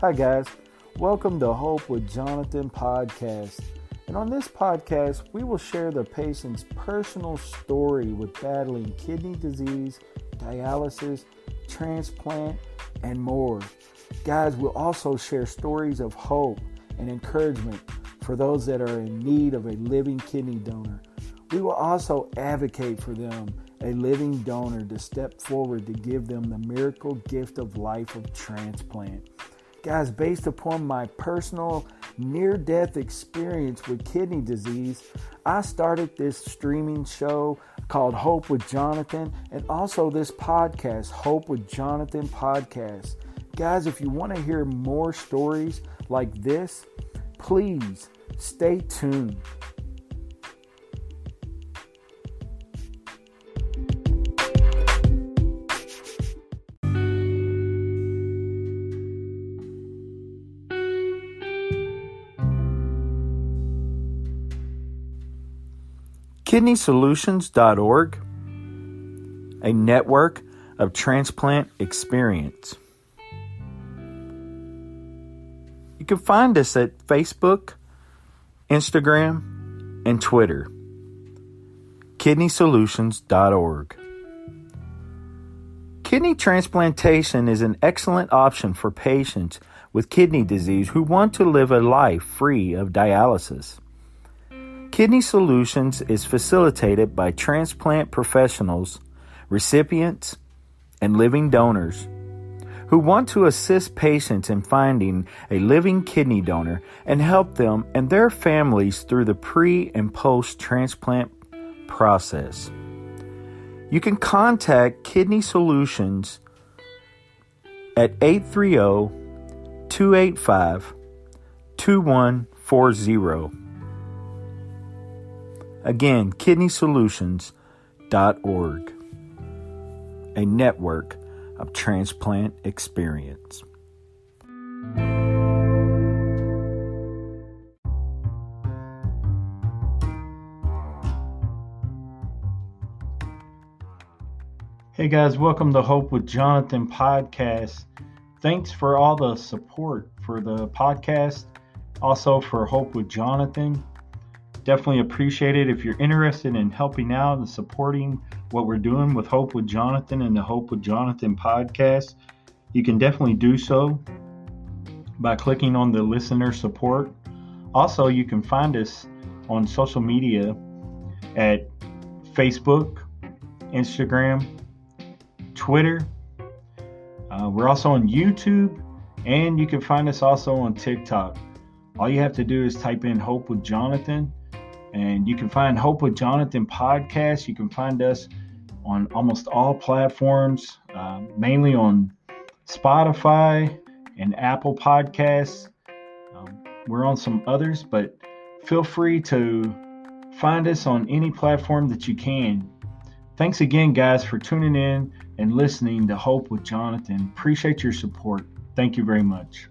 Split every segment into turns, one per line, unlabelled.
Hi guys, welcome to Hope with Jonathan podcast. And on this podcast, we will share the patient's personal story with battling kidney disease, dialysis, transplant, and more. Guys, we'll also share stories of hope and encouragement for those that are in need of a living kidney donor. We will also advocate for them, a living donor, to step forward to give them the miracle gift of life of transplant. Guys, based upon my personal near-death experience with kidney disease, I started this streaming show called Hope with Jonathan, and also this podcast, Hope with Jonathan Podcast. Guys, if you want to hear more stories like this, please stay tuned. KidneySolutions.org, a network of transplant experience. You can find us at Facebook, Instagram, and Twitter. KidneySolutions.org. Kidney transplantation is an excellent option for patients with kidney disease who want to live a life free of dialysis. Kidney Solutions is facilitated by transplant professionals, recipients, and living donors who want to assist patients in finding a living kidney donor and help them and their families through the pre- and post-transplant process. You can contact Kidney Solutions at 830-285-2140. Again, KidneySolutions.org, a network of transplant experience. Hey guys, welcome to Hope with Jonathan podcast. Thanks for all the support for the podcast, also for Hope with Jonathan. Definitely appreciate it. If you're interested in helping out and supporting what we're doing with Hope with Jonathan and the Hope with Jonathan podcast, you can definitely do so by clicking on the listener support. Also, you can find us on social media at Facebook, Instagram, Twitter. We're also on YouTube, and you can find us also on TikTok. All you have to do is type in Hope with Jonathan, and you can find Hope with Jonathan podcast. You can find us on almost all platforms, mainly on Spotify and Apple Podcasts. We're on some others, but feel free to find us on any platform that you can. Thanks again, guys, for tuning in and listening to Hope with Jonathan. Appreciate your support. Thank you very much.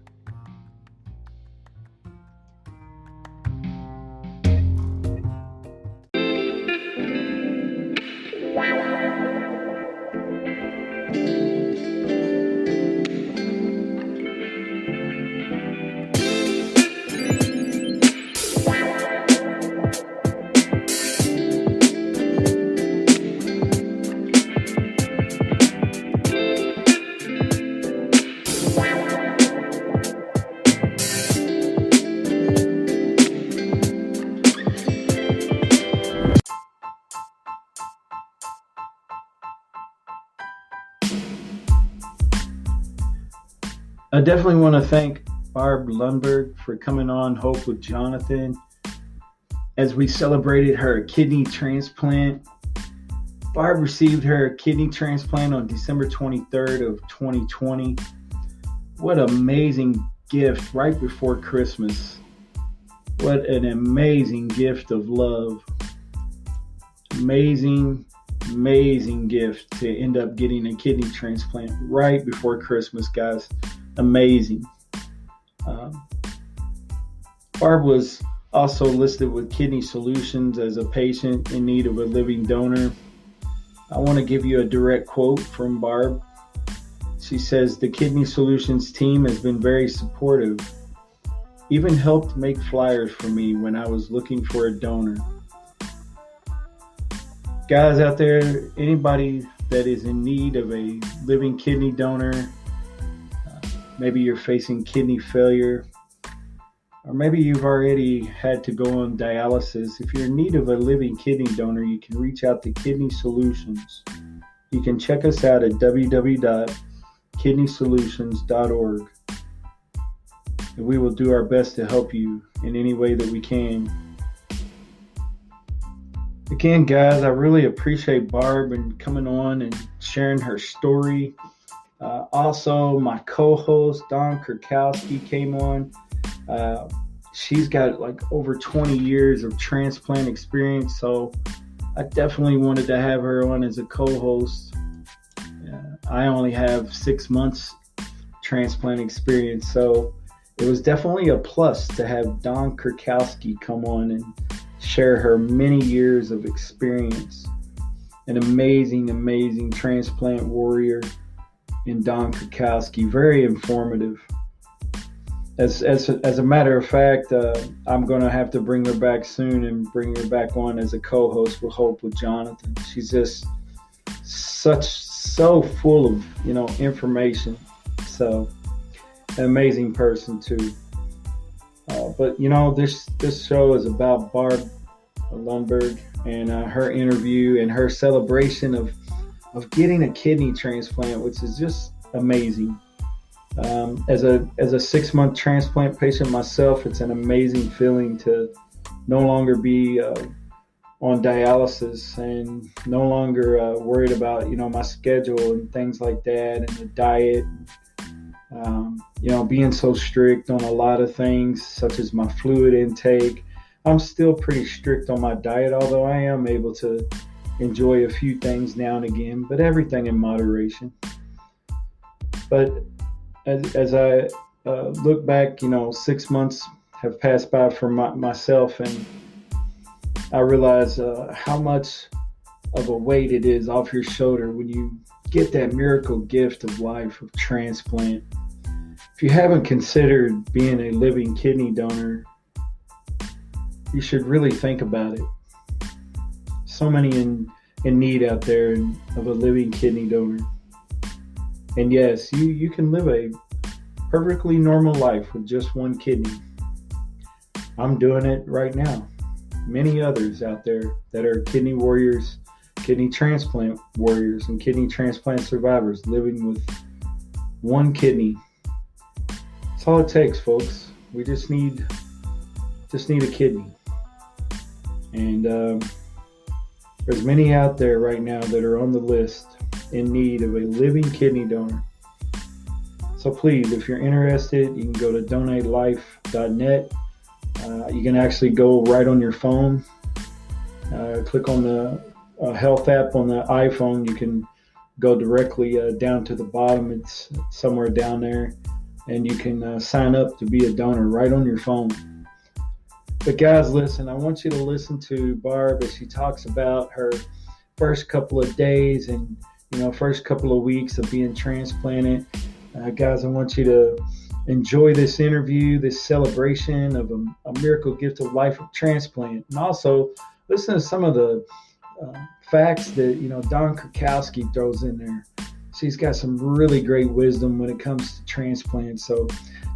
I definitely want to thank Barb Lundberg for coming on Hope with Jonathan as we celebrated her kidney transplant. Barb received her kidney transplant on December 23rd of 2020. What an amazing gift right before Christmas. What an amazing gift of love. Amazing gift to end up getting a kidney transplant right before Christmas, guys. Amazing. Barb was also listed with Kidney Solutions as a patient in need of a living donor. I want to give you a direct quote from Barb. She says the Kidney Solutions team has been very supportive, even helped make flyers for me when I was looking for a donor. Guys out there, anybody that is in need of a living kidney donor, maybe you're facing kidney failure, or maybe you've already had to go on dialysis. If you're in need of a living kidney donor, you can reach out to Kidney Solutions. You can check us out at www.kidneysolutions.org. And we will do our best to help you in any way that we can. Again, guys, I really appreciate Barb and coming on and sharing her story. Also, my co-host, Dawn Kirkowski, came on. She's got like over 20 years of transplant experience, so I definitely wanted to have her on as a co-host. I only have 6 months transplant experience, so it was definitely a plus to have Dawn Kirkowski come on and share her many years of experience. An amazing, amazing transplant warrior in Dawn Kirkowski, very informative. As a matter of fact, I'm going to have to bring her back soon and bring her back on as a co-host with Hope with Jonathan. She's just so full of information. So an amazing person too. But this show is about Barb Lundberg and her interview and her celebration of getting a kidney transplant, which is just amazing. As a 6-month transplant patient myself, it's an amazing feeling to no longer be on dialysis and no longer worried about my schedule and things like that, and the diet. Being so strict on a lot of things, such as my fluid intake. I'm still pretty strict on my diet, although I am able to enjoy a few things now and again, but everything in moderation. But as I look back, 6 months have passed by for myself, and I realize how much of a weight it is off your shoulder when you get that miracle gift of life of transplant. If you haven't considered being a living kidney donor, you should really think about it. So many in need out there of a living kidney donor. And yes, you can live a perfectly normal life with just one kidney. I'm doing it right now. Many others out there that are kidney warriors, kidney transplant warriors, and kidney transplant survivors living with one kidney. That's all it takes, folks. We just need a kidney. And there's many out there right now that are on the list in need of a living kidney donor. So please, if you're interested, you can go to donatelife.net. You can actually go right on your phone, click on the health app on the iPhone. You can go directly down to the bottom. It's somewhere down there, and you can sign up to be a donor right on your phone. But guys, listen, I want you to listen to Barb as she talks about her first couple of days and first couple of weeks of being transplanted. Guys, I want you to enjoy this interview, this celebration of a miracle gift of Life of Transplant, and also listen to some of the facts that Dawn Kirkowski throws in there. She's got some really great wisdom when it comes to transplant. So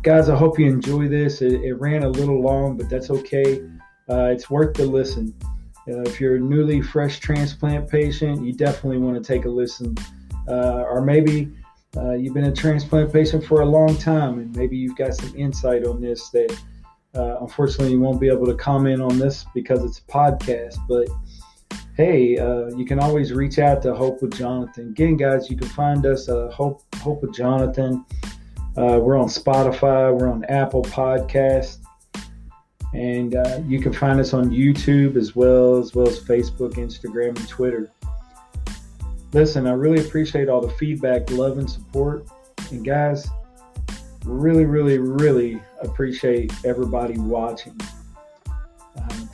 guys, I hope you enjoy this. It ran a little long, but that's okay. It's worth the listen. If you're a newly fresh transplant patient, you definitely want to take a listen. Or maybe you've been a transplant patient for a long time, and maybe you've got some insight on this that unfortunately you won't be able to comment on this because it's a podcast. But hey, you can always reach out to Hope with Jonathan. Again, guys, you can find us Hope with Jonathan. We're on Spotify. We're on Apple Podcasts. And you can find us on YouTube as well as Facebook, Instagram, and Twitter. Listen, I really appreciate all the feedback, love, and support. And guys, really, really, really appreciate everybody watching.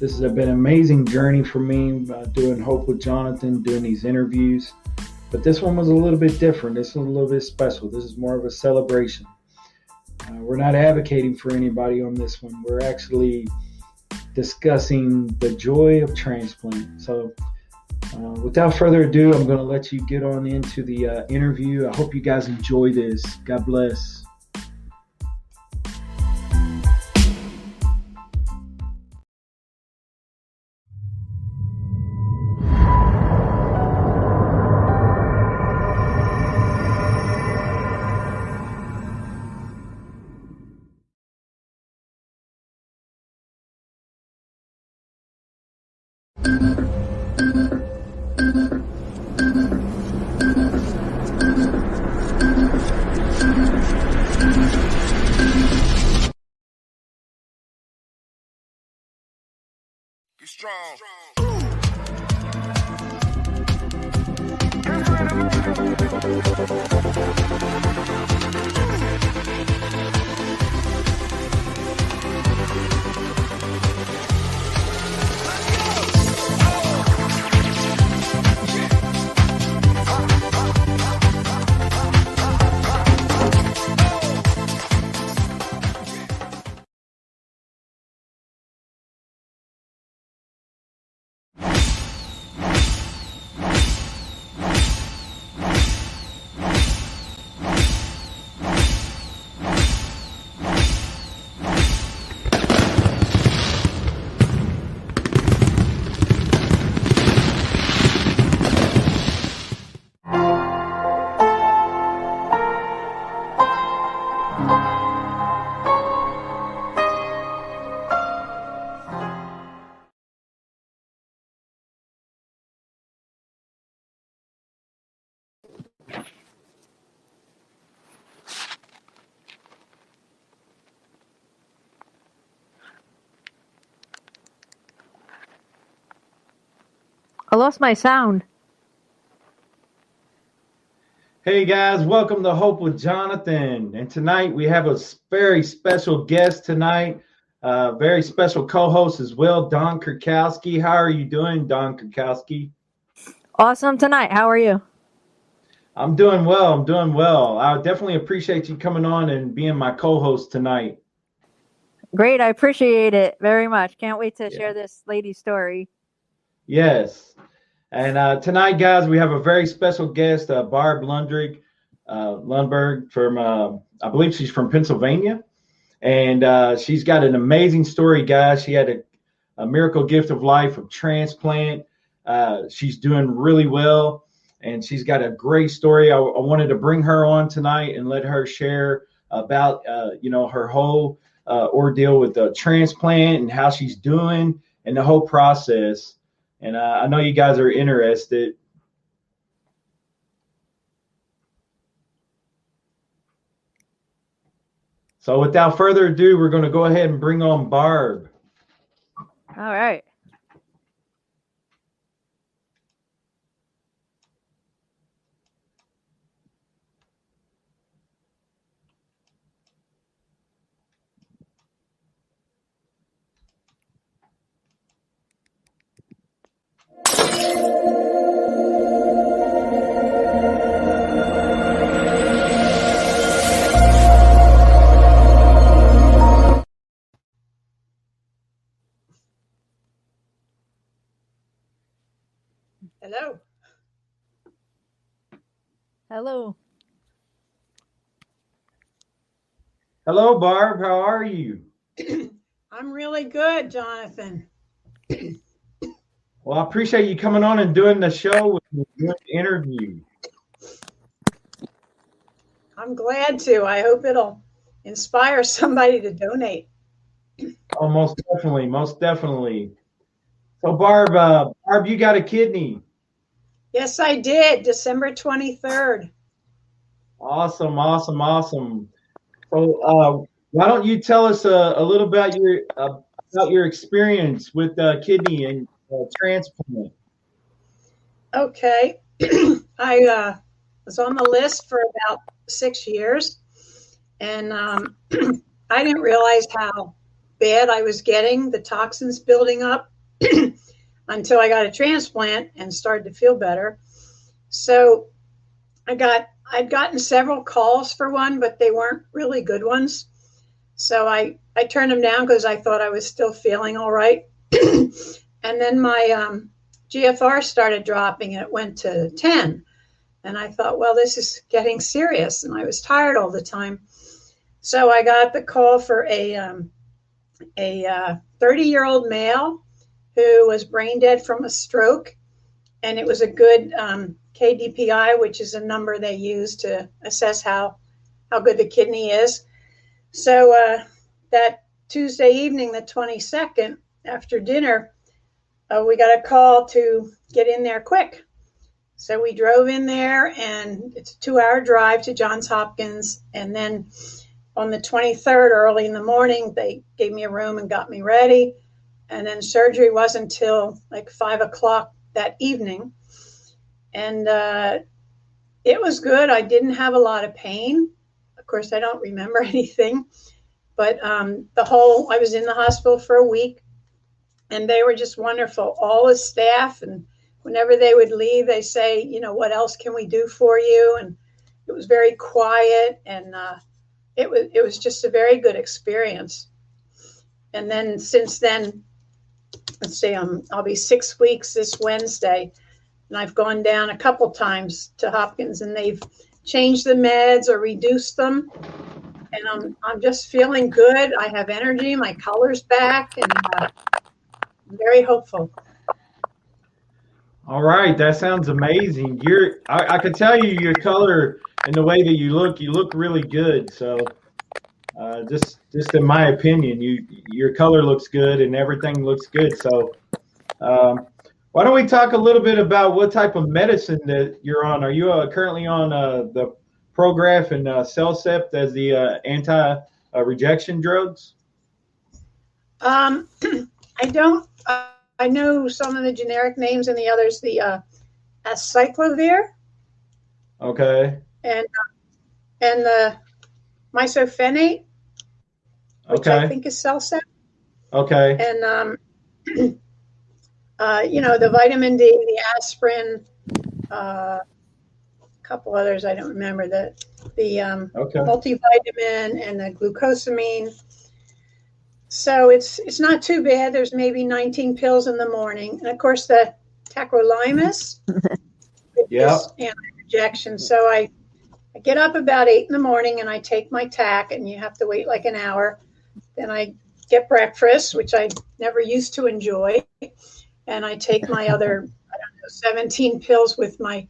This has been an amazing journey for me, doing Hope with Jonathan, doing these interviews. But this one was a little bit different. This was a little bit special. This is more of a celebration. We're not advocating for anybody on this one. We're actually discussing the joy of transplant. So without further ado, I'm going to let you get on into the interview. I hope you guys enjoy this. God bless.
Be strong.
I lost my sound.
Hey guys, welcome to Hope with Jonathan. And tonight we have a very special guest tonight, very special co-host as well, Dawn Kirkowski. How are you doing, Dawn Kirkowski?
Awesome tonight. How are you?
I'm doing well. I definitely appreciate you coming on and being my co-host tonight.
Great. I appreciate it very much. Can't wait to share this lady's story.
Yes. And tonight, guys, we have a very special guest, Barb Lundberg from, I believe she's from Pennsylvania. And she's got an amazing story, guys. She had a miracle gift of life of transplant. She's doing really well, and she's got a great story. I wanted to bring her on tonight and let her share about, her whole ordeal with the transplant and how she's doing and the whole process. And I know you guys are interested. So without further ado, we're going to go ahead and bring on Barb.
All right.
Hello.
Hello.
Hello, Barb. How are you?
I'm really good, Jonathan.
Well, I appreciate you coming on and doing the show with me, doing the interview.
I'm glad to. I hope it'll inspire somebody to donate.
Oh, most definitely. So, Barb, you got a kidney.
Yes, I did. December 23rd.
Awesome. So, why don't you tell us a little about your experience with kidney and transplant?
Okay. I was on the list for about 6 years, and I didn't realize how bad I was getting, the toxins building up until I got a transplant and started to feel better. So I'd gotten several calls for one, but they weren't really good ones. So I turned them down because I thought I was still feeling all right. And then my GFR started dropping and it went to 10. And I thought, well, this is getting serious. And I was tired all the time. So I got the call for a 30-year-old male who was brain dead from a stroke. And it was a good KDPI, which is a number they use to assess how good the kidney is. So that Tuesday evening, the 22nd, after dinner, we got a call to get in there quick. So we drove in there, and it's a 2-hour drive to Johns Hopkins. And then on the 23rd, early in the morning, they gave me a room and got me ready. And then surgery wasn't until like 5 o'clock that evening. And it was good. I didn't have a lot of pain. Of course, I don't remember anything. But I was in the hospital for a week, and they were just wonderful. All the staff, and whenever they would leave, they say, what else can we do for you? And it was very quiet, and it was just a very good experience. And then since then, let's see, I'll be 6 weeks this Wednesday, and I've gone down a couple times to Hopkins, and they've changed the meds or reduced them. And I'm just feeling good. I have energy. My color's back, and I'm very hopeful.
All right, that sounds amazing. I can tell you your color and the way that you look really good. So, just in my opinion, your color looks good and everything looks good. So, why don't we talk a little bit about what type of medicine that you're on? Are you currently on the Prograf and Cellcept as the anti-rejection drugs?
I don't. I know some of the generic names, and the others, the acyclovir.
Okay.
And the misophenate, which I think is Cellcept.
Okay.
And the vitamin D, the aspirin, a couple others I don't remember. The multivitamin and the glucosamine. So it's not too bad. There's maybe 19 pills in the morning, and of course the tacrolimus, is anti-rejection. So I get up about 8 in the morning and I take my tac, and you have to wait like an hour. Then I get breakfast, which I never used to enjoy, and I take my other 17 pills with my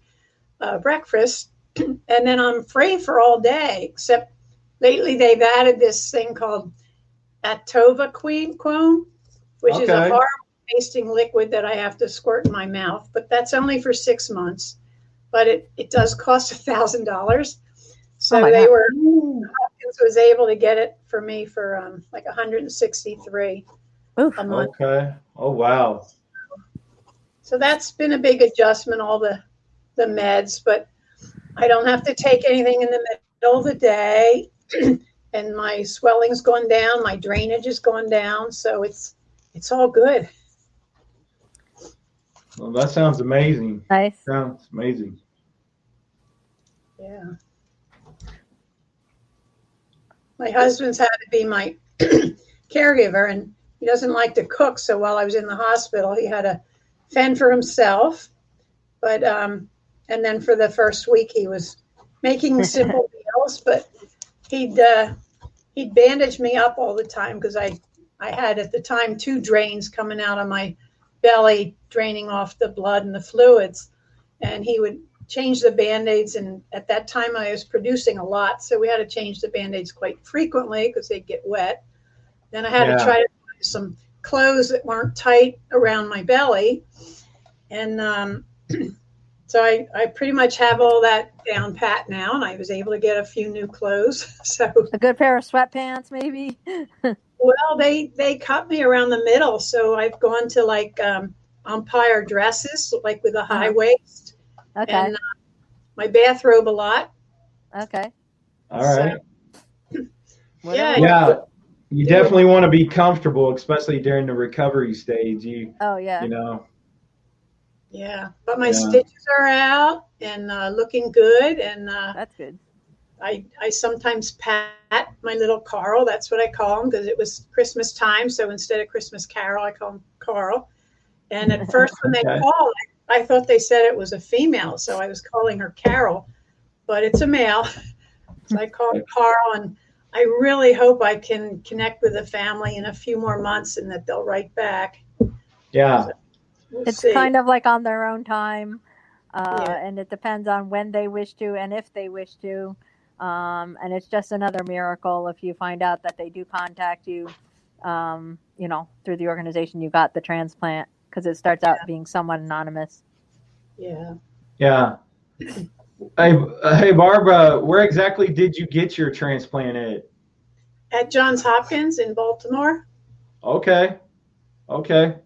breakfast, and then I'm free for all day. Except lately they've added this thing called atovaquone, which is a horrible tasting liquid that I have to squirt in my mouth, but that's only for 6 months. But it does cost $1,000. So Hopkins was able to get it for me for like $163 a month.
Okay. Oh, wow.
So that's been a big adjustment, all the meds, but I don't have to take anything in the middle of the day. And my swelling's gone down, my drainage is gone down, so it's all good.
Well, that sounds amazing.
Nice.
Sounds amazing.
Yeah. My husband's had to be my caregiver, and he doesn't like to cook, so while I was in the hospital, he had to fend for himself. But and then for the first week, he was making simple meals, but he'd bandage me up all the time because I had at the time 2 drains coming out of my belly, draining off the blood and the fluids, and he would change the Band-Aids, and at that time I was producing a lot, so we had to change the Band-Aids quite frequently because they'd get wet. Then I had to try to find some clothes that weren't tight around my belly, and so I pretty much have all that down pat now, and I was able to get a few new clothes. So
a good pair of sweatpants, maybe.
Well, they cut me around the middle, so I've gone to like umpire dresses, like with a high waist.
Okay.
And my bathrobe a lot.
Okay.
All right.
So,
yeah. You definitely want to be comfortable, especially during the recovery stage. You know,
Yeah, but my
Yeah.
stitches are out and looking good, and
That's good.
I sometimes pat my little Carl. That's what I call him because it was Christmas time. So instead of Christmas Carol, I call him Carl. And at first, when they
Okay.
called, I thought they said it was a female, so I was calling her Carol, but it's a male. So I call him Carl, and I really hope I can connect with the family in a few more months and that they'll write back.
Yeah.
So we'll
It's
see.
kind of like on their own time,
Yeah.
and it depends on when they wish to and if they wish to. And it's just another miracle if you find out that they do contact you, through the organization you got the transplant, because it starts out being somewhat anonymous.
Yeah.
Yeah. Hey, Barbara, where exactly did you get your transplant at?
At Johns Hopkins in Baltimore.
Okay. Okay.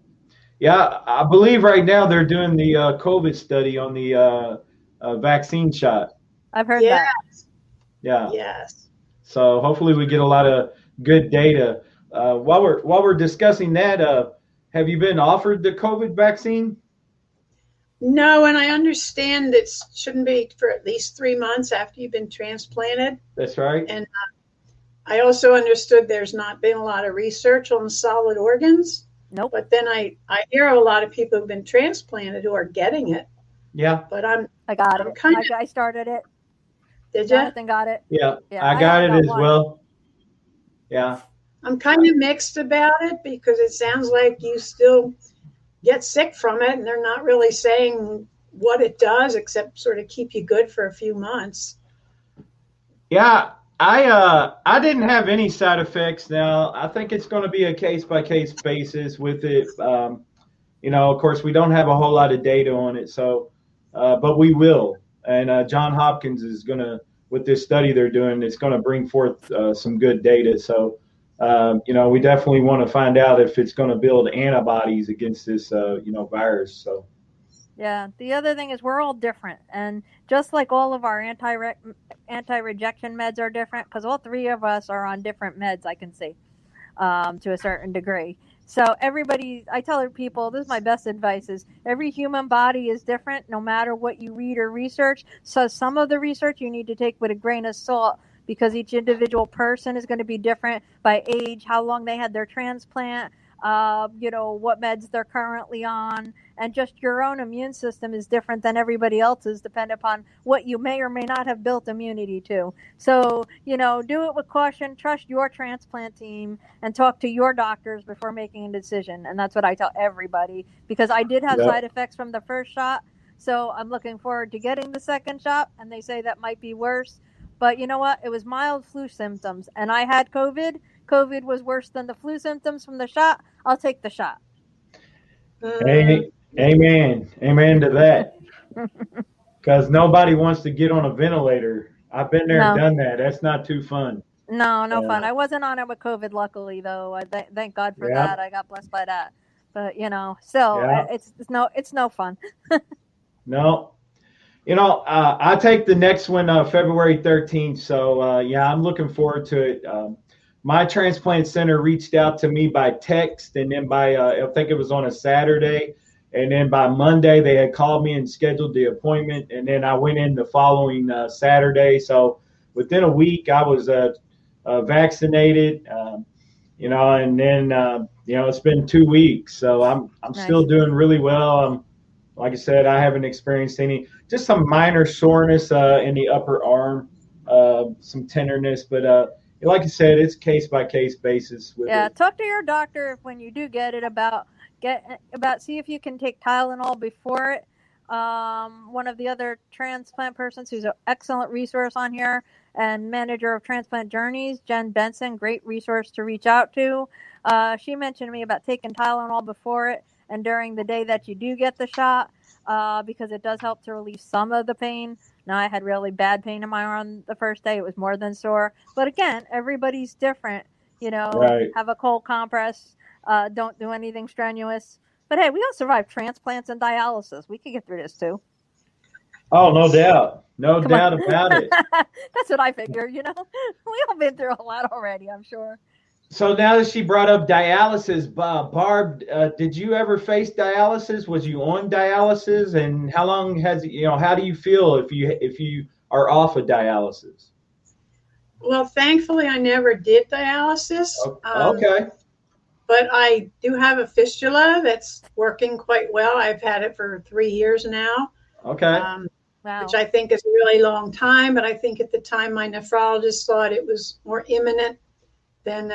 Yeah, I believe right now they're doing the COVID study on the vaccine shot.
I've heard
Yeah.
that.
Yeah.
Yes.
So hopefully we get a lot of good data. While we're discussing that, have you been offered the COVID vaccine?
No, and I understand it shouldn't be for at least 3 months after you've been transplanted.
That's right.
And I also understood there's not been a lot of research on solid organs.
Nope.
But then I hear a lot of people who've been transplanted who are getting it.
Yeah.
But
I got it. I started it.
Did you?
Jonathan got it.
Yeah.
Yeah,
I got it
only
as
one.
well. Yeah.
I'm kind of mixed about it because it sounds like you still get sick from it, and they're not really saying what it does except sort of keep you good for a few months.
Yeah. I didn't have any side effects. Now I think it's going to be a case by case basis with it. Of course, we don't have a whole lot of data on it, so but we will. And John Hopkins is going to, with this study they're doing, it's going to bring forth some good data. So, we definitely want to find out if it's going to build antibodies against this, virus. So.
Yeah. The other thing is we're all different, and just like all of our anti-rejection meds are different, because all three of us are on different meds, I can see, to a certain degree. So I tell people, this is my best advice, is every human body is different no matter what you read or research. So some of the research you need to take with a grain of salt, because each individual person is going to be different by age, how long they had their transplant, what meds they're currently on, and just your own immune system is different than everybody else's, depending upon what you may or may not have built immunity to. So, do it with caution, trust your transplant team, and talk to your doctors before making a decision. And that's what I tell everybody, because I did have side effects from the first shot. So I'm looking forward to getting the second shot, and they say that might be worse. But you know what? It was mild flu symptoms, and I had COVID. COVID was worse than the flu symptoms from the shot. I'll take the shot.
Hey, amen. Amen to that. Because nobody wants to get on a ventilator. I've been there and done that. That's not too fun.
No fun. I wasn't on it with COVID, luckily, though. I thank God for that. I got blessed by that. But still, it's no fun.
No. I take the next one February 13th. So, I'm looking forward to it. My transplant center reached out to me by text, and then I think it was on a Saturday. And then by Monday, they had called me and scheduled the appointment. And then I went in the following Saturday. So within a week, I was vaccinated, and then, it's been 2 weeks. So I'm
Nice.
still doing really well. Like I said, I haven't experienced just some minor soreness in the upper arm, some tenderness, but like I said, it's case by case basis.
Talk to your doctor when you do get it about see if you can take Tylenol before it. One of the other transplant persons who's an excellent resource on here and manager of Transplant Journeys, Jen Benson, great resource to reach out to. She mentioned to me about taking Tylenol before it and during the day that you do get the shot, because it does help to relieve some of the pain. Now, I had really bad pain in my arm the first day. It was more than sore. But again, everybody's different.
Right.
Have a cold compress. Don't do anything strenuous. But hey, we all survived transplants and dialysis. We can get through this too.
Oh, no doubt. No doubt about it.
That's what I figure, We all been through a lot already, I'm sure.
So now that she brought up dialysis, Barb, did you ever face dialysis? Was you on dialysis, and how long has how do you feel if you are off of dialysis?
Well, thankfully, I never did dialysis,
Okay,
but I do have a fistula that's working quite well. I've had it for 3 years now,
okay,
um, which
Wow.
I think is a really long time. But I think at the time my nephrologist thought it was more imminent than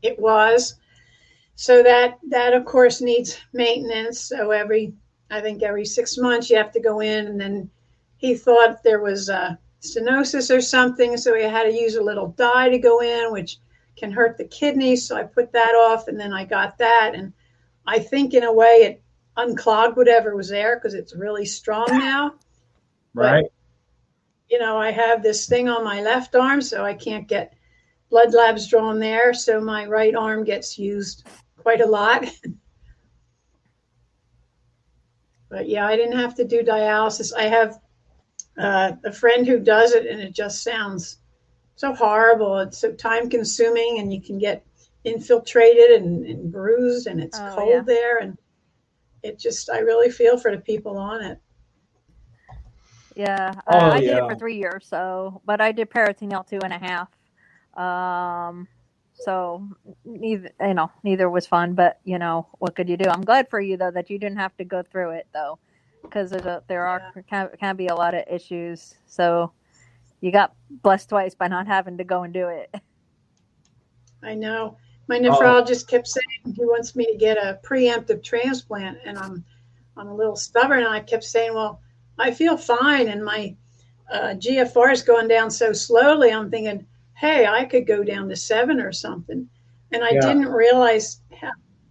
it was. So that of course needs maintenance. So I think every 6 months you have to go in, and then he thought there was stenosis or something, so he had to use a little dye to go in, which can hurt the kidneys. So I put that off, and then I got that, and I think in a way it unclogged whatever was there because it's really strong now.
right.
But I have this thing on my left arm, so I can't get blood labs drawn there. So my right arm gets used quite a lot. But yeah, I didn't have to do dialysis. I have a friend who does it, and it just sounds so horrible. It's so time consuming, and you can get infiltrated and bruised, and it's
Oh yeah.
cold there. And I really feel for the people on it.
Yeah,
Oh
I did it
yeah.
for 3 years, but I did peritoneal 2.5. Um, so neither was fun, but what could you do? I'm glad for you though that you didn't have to go through it though, because
Yeah,
can be a lot of issues. So you got blessed twice by not having to go and do it.
I know. My
Oh
nephrologist kept saying he wants me to get a preemptive transplant, and I'm a little stubborn. And I kept saying, well, I feel fine, and my GFR is going down so slowly. I'm thinking, hey, I could go down to 7 or something. And I
yeah,
didn't realize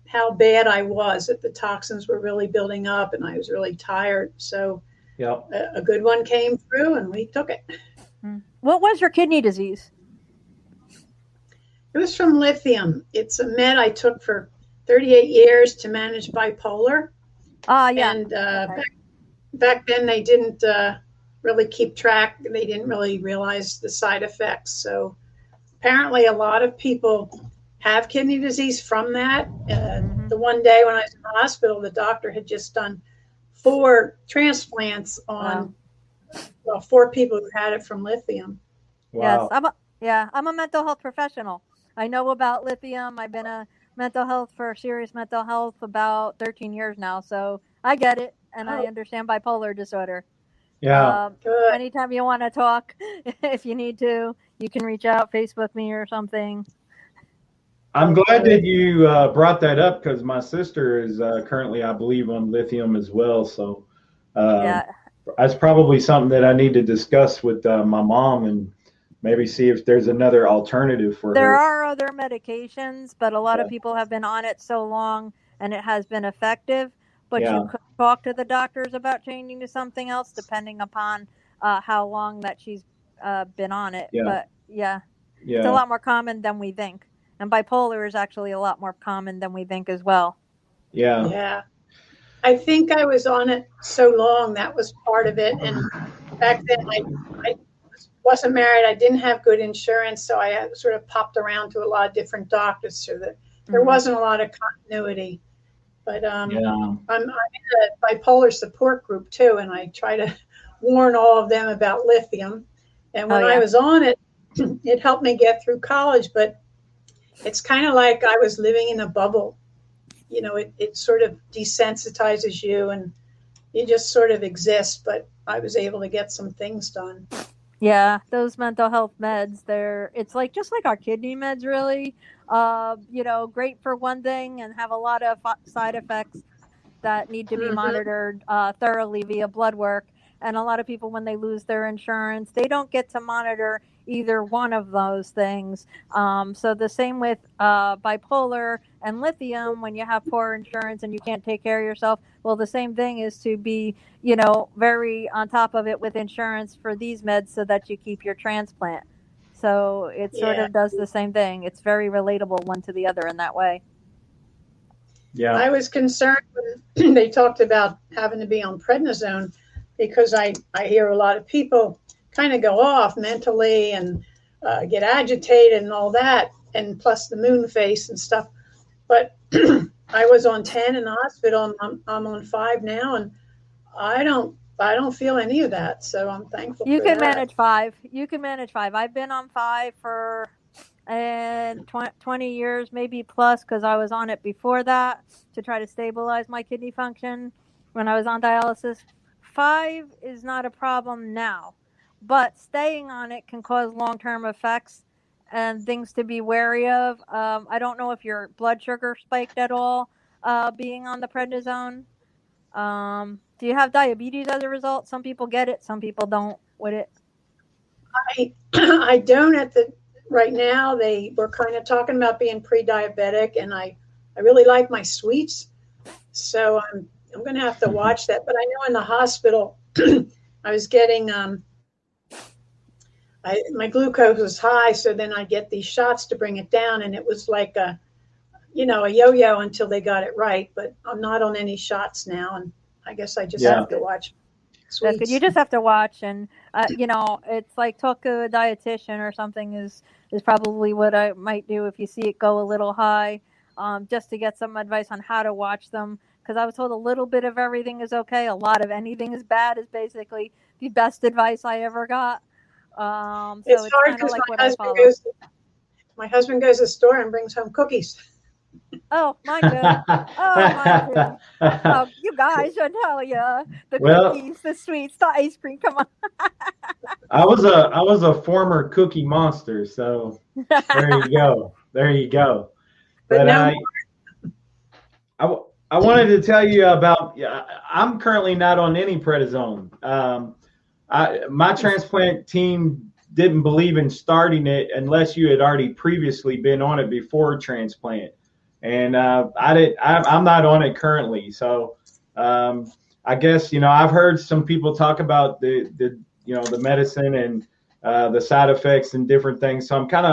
how bad I was, that the toxins were really building up and I was really tired. So
yeah.
a good one came through and we took it.
What was your kidney disease?
It was from lithium. It's a med I took for 38 years to manage bipolar.
Ah, yeah.
And
Okay.
back then they didn't really keep track. They didn't really realize the side effects. So apparently a lot of people have kidney disease from that.
Hmm.
The one day when I was in the hospital, the doctor had just done 4 transplants
Wow.
on 4 people who had it from lithium.
Yes,
Wow.
I'm a mental health professional. I know about lithium. I've been a serious mental health about 13 years now, so I get it and I
Oh,
understand bipolar disorder.
Yeah.
good.
Anytime you want to talk, if you need to, you can reach out, Facebook me or something.
I'm
Oh,
glad that
good.
you brought that up because my sister is currently, I believe, on lithium as well. So um,
Yeah,
that's probably something that I need to discuss with my mom and maybe see if there's another alternative for
there
her.
are other medications, but a lot of
Yeah.
people have been on it so long and it has been effective. But you
Yeah.
could talk to the doctors about changing to something else depending upon how long that she's been on it.
Yeah.
But yeah, it's a
Yeah.
lot more common than we think. And bipolar is actually a lot more common than we think as well.
Yeah.
Yeah. I think I was on it so long, that was part of it. And back then I wasn't married. I didn't have good insurance. So I had sort of popped around to a lot of different doctors so that there
Hmm.
wasn't a lot of continuity. But
Yeah.
I'm in a bipolar support group too, and I try to warn all of them about lithium. And
Oh
when I
yeah.
was on it, it helped me get through college, but it's kind of like I was living in a bubble. It sort of desensitizes you and you just sort of exist, but I was able to get some things done.
Yeah, those mental health meds, it's like just like our kidney meds really. Great for one thing and have a lot of side effects that need to be
Mm-hmm.
monitored thoroughly via blood work. And a lot of people, when they lose their insurance, they don't get to monitor either one of those things. So the same with bipolar and lithium. When you have poor insurance and you can't take care of yourself, well, the same thing is to be, very on top of it with insurance for these meds so that you keep your transplant. So it sort
Yeah.
of does the same thing. It's very relatable one to the other in that way.
Yeah.
I was concerned when they talked about having to be on prednisone because I hear a lot of people kind of go off mentally and get agitated and all that, and plus the moon face and stuff. But I was on 10 in the hospital, and I'm on 5 now, and I don't feel any of that. So I'm thankful
You
for
can
that.
manage 5. You can manage 5. I've been on 5 for 20 years, maybe plus, because I was on it before that to try to stabilize my kidney function when I was on dialysis. 5 is not a problem now, but staying on it can cause long-term effects and things to be wary of. I don't know if your blood sugar spiked at all being on the prednisone. Do you have diabetes as a result? Some people get it, some people don't with it.
I don't right now. They were kind of talking about being pre-diabetic, and I really like my sweets, so I'm going to have to watch that. But I know in the hospital, I was getting my glucose was high, so then I get these shots to bring it down, and it was like a yo-yo until they got it right. But I'm not on any shots now, and I guess I just have to watch sweets.
That's good. You just have to watch, and it's like talk to a dietitian or something is probably what I might do if you see it go a little high, just to get some advice on how to watch them. Because I was told a little bit of everything is okay, a lot of anything is bad is basically the best advice I ever got. So
it's hard because like my husband goes to the store and brings home cookies.
Oh, mine too. Mine too. Oh, you guys, I tell you, the cookies, the sweets, the ice cream. Come on.
I was a former cookie monster, so there you go. There you go. But I wanted to tell you about. I'm currently not on any prednisone. My transplant team didn't believe in starting it unless you had already previously been on it before transplant. And I'm not on it currently. So I guess, I've heard some people talk about the medicine and the side effects and different things. So I'm kind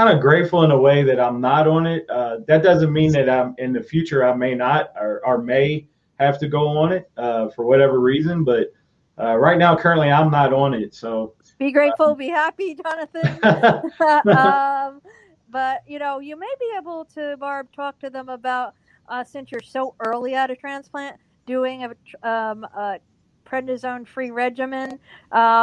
of grateful in a way that I'm not on it. That doesn't mean that I'm in the future I may not or may have to go on it for whatever reason. But right now, currently, I'm not on it. So
be grateful, be happy, Jonathan. But, you may be able to, Barb, talk to them about, since you're so early out of transplant, doing a prednisone-free regimen,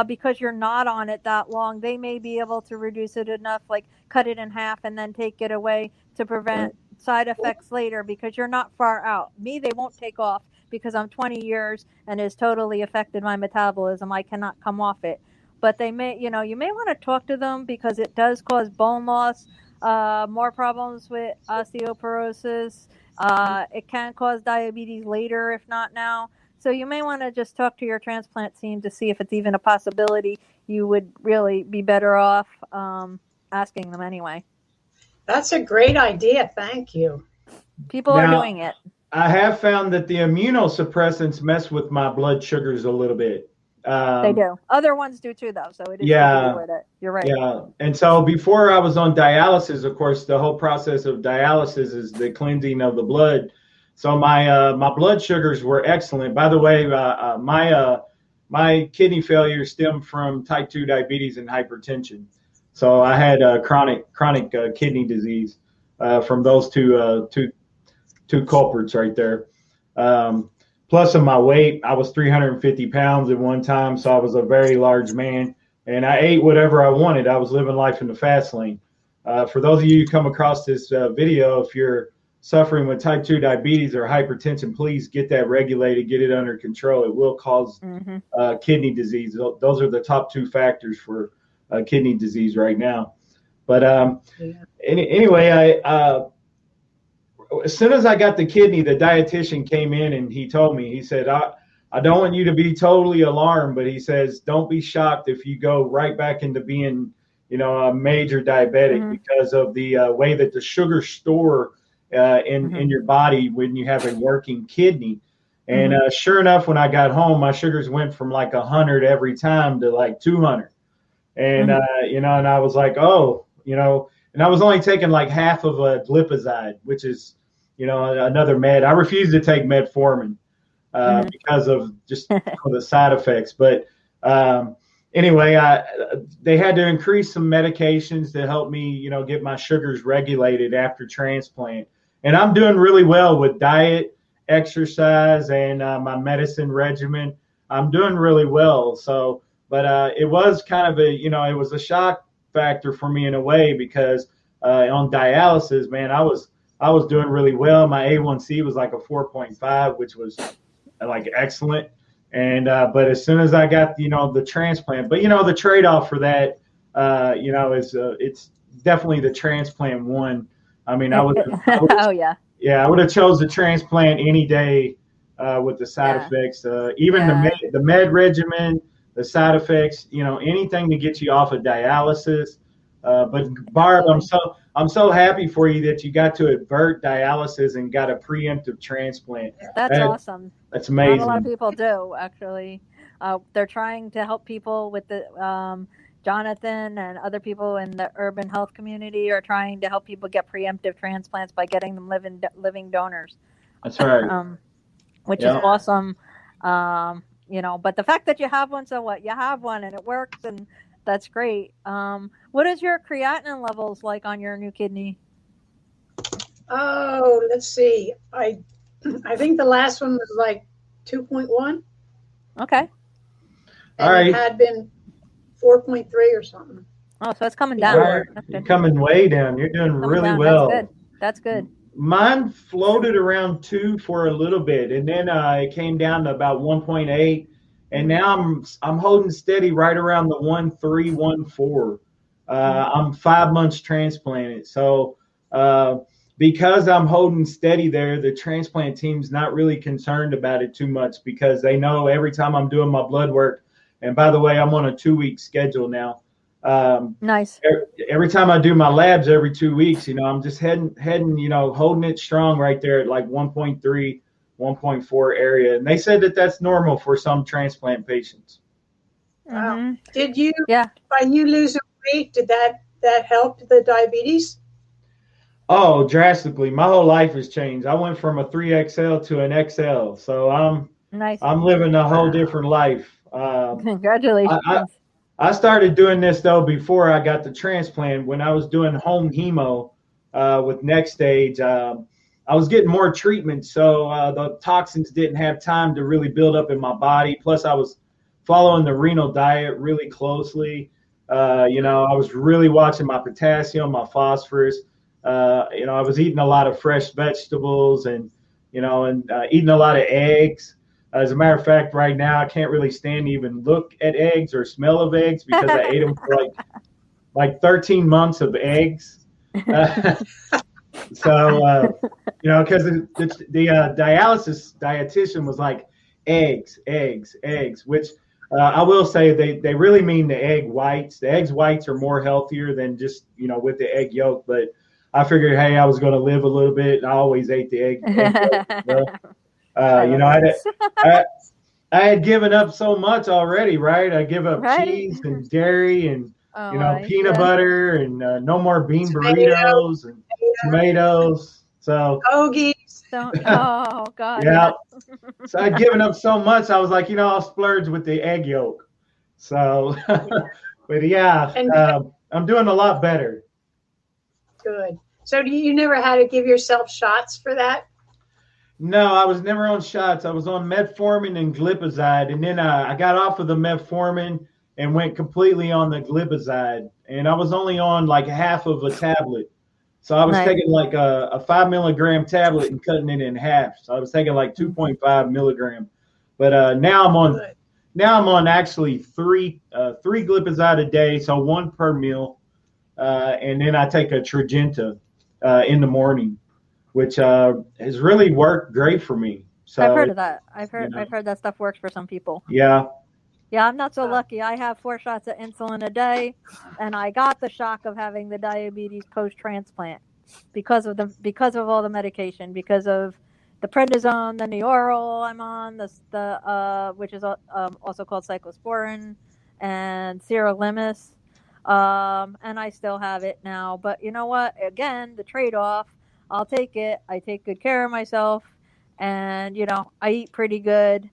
because you're not on it that long. They may be able to reduce it enough, like cut it in half and then take it away to prevent side effects later, because you're not far out. Me, they won't take off because I'm 20 years and it's totally affected my metabolism. I cannot come off it. But they may, you may want to talk to them because it does cause bone loss, more problems with osteoporosis. It can cause diabetes later, if not now. So you may want to just talk to your transplant team to see if it's even a possibility. You would really be better off asking them anyway.
That's a great idea. Thank you.
People are doing it.
I have found that the immunosuppressants mess with my blood sugars a little bit.
They do. Other ones do too, though. So it is with it. You're right.
Yeah. And so before I was on dialysis, of course, the whole process of dialysis is the cleansing of the blood. So my blood sugars were excellent. By the way, my kidney failure stemmed from type 2 diabetes and hypertension. So I had chronic kidney disease from those two culprits right there. Plus of my weight, I was 350 pounds at one time, so I was a very large man, and I ate whatever I wanted. I was living life in the fast lane. For those of you who come across this video, if you're suffering with type 2 diabetes or hypertension, please get that regulated, get it under control. It will cause kidney disease. Those are the top 2 factors for kidney disease right now. But anyway, as soon as I got the kidney, the dietitian came in and he told me, he said, I don't want you to be totally alarmed, but he says, don't be shocked if you go right back into being, a major diabetic because of the way that the sugars store in your body when you have a working kidney. And sure enough, when I got home, my sugars went from like 100 every time to like 200. And, and I was like, and I was only taking like half of a glipizide, which is, another med. I refuse to take metformin because of just the side effects. But anyway, they had to increase some medications to help me, get my sugars regulated after transplant. And I'm doing really well with diet, exercise, and my medicine regimen. I'm doing really well. So, but it was kind of it was a shock factor for me in a way because on dialysis, man, I was doing really well. My A1C was like a 4.5, which was like excellent. And but as soon as I got the transplant, but the trade-off for that, is it's definitely the transplant one. I mean,
Oh yeah.
Yeah, I would have chose the transplant any day with the side
Yeah.
effects, even the med regimen, the side effects, anything to get you off of dialysis. But Barb, I'm so happy for you that you got to avert dialysis and got a preemptive transplant.
That's awesome.
That's
Not
amazing.
a lot of people do, actually. They're trying to help people with the Jonathan and other people in the urban health community are trying to help people get preemptive transplants by getting them living donors.
That's right.
Which is awesome. But the fact that you have one, so what? You have one and it works, and that's great. What is your creatinine levels like on your new kidney?
Oh, let's see. I think the last one was like 2.1.
Okay.
And
right.
It had been 4.3 or something.
Oh, so it's coming down.
Right. You're coming way down. You're doing really well.
That's good.
Mine floated around 2 for a little bit, and then it came down to about 1.8, and now I'm holding steady right around the 1.3, 1.4. I'm 5 months transplanted, so because I'm holding steady there, the transplant team's not really concerned about it too much because they know every time I'm doing my blood work, and by the way, I'm on a 2-week schedule now.
Nice.
Every time I do my labs every 2 weeks, I'm just heading, holding it strong right there at like 1.3, 1.4 area. And they said that that's normal for some transplant patients.
Wow.
Mm-hmm.
Did you,
by
you losing weight, did that help the diabetes?
Oh, drastically. My whole life has changed. I went from a 3XL to an XL. So I'm living a whole different life.
Congratulations.
I started doing this, though, before I got the transplant. When I was doing home hemo with Next Stage, I was getting more treatment. So the toxins didn't have time to really build up in my body. Plus, I was following the renal diet really closely. I was really watching my potassium, my phosphorus. I was eating a lot of fresh vegetables and eating a lot of eggs. As a matter of fact, right now, I can't really stand to even look at eggs or smell of eggs because I ate them for like 13 months of eggs. So, because the dialysis dietitian was like, eggs, which I will say they really mean the egg whites. The egg whites are more healthier than just, with the egg yolk. But I figured, hey, I was going to live a little bit, and I always ate the egg yolk. I had given up so much already, right? I give up cheese and dairy and peanut butter and no more bean burritos and tomatoes. So
hoagies.
Oh God.
Yeah. So I'd given up so much. I was like, I'll splurge with the egg yolk. So, but I'm doing a lot better.
Good. So you never had to give yourself shots for that?
No, I was never on shots. I was on metformin and glipizide, and then I got off of the metformin and went completely on the glipizide. And I was only on like half of a tablet. So I was taking like a 5 milligram tablet and cutting it in half. So I was taking like 2.5 milligram. But now I'm on actually three glipizide a day, so one per meal. And then I take a Tradjenta in the morning, which has really worked great for me. So
I've heard of that. I've heard that stuff works for some people.
Yeah.
Yeah, I'm not so lucky. I have 4 shots of insulin a day, and I got the shock of having the diabetes post-transplant because of all the medication, because of the prednisone, the Neoral I'm on, which is also called cyclosporin, and sirolimus, and I still have it now. But you know what? Again, the trade-off. I'll take it. I take good care of myself, and I eat pretty good.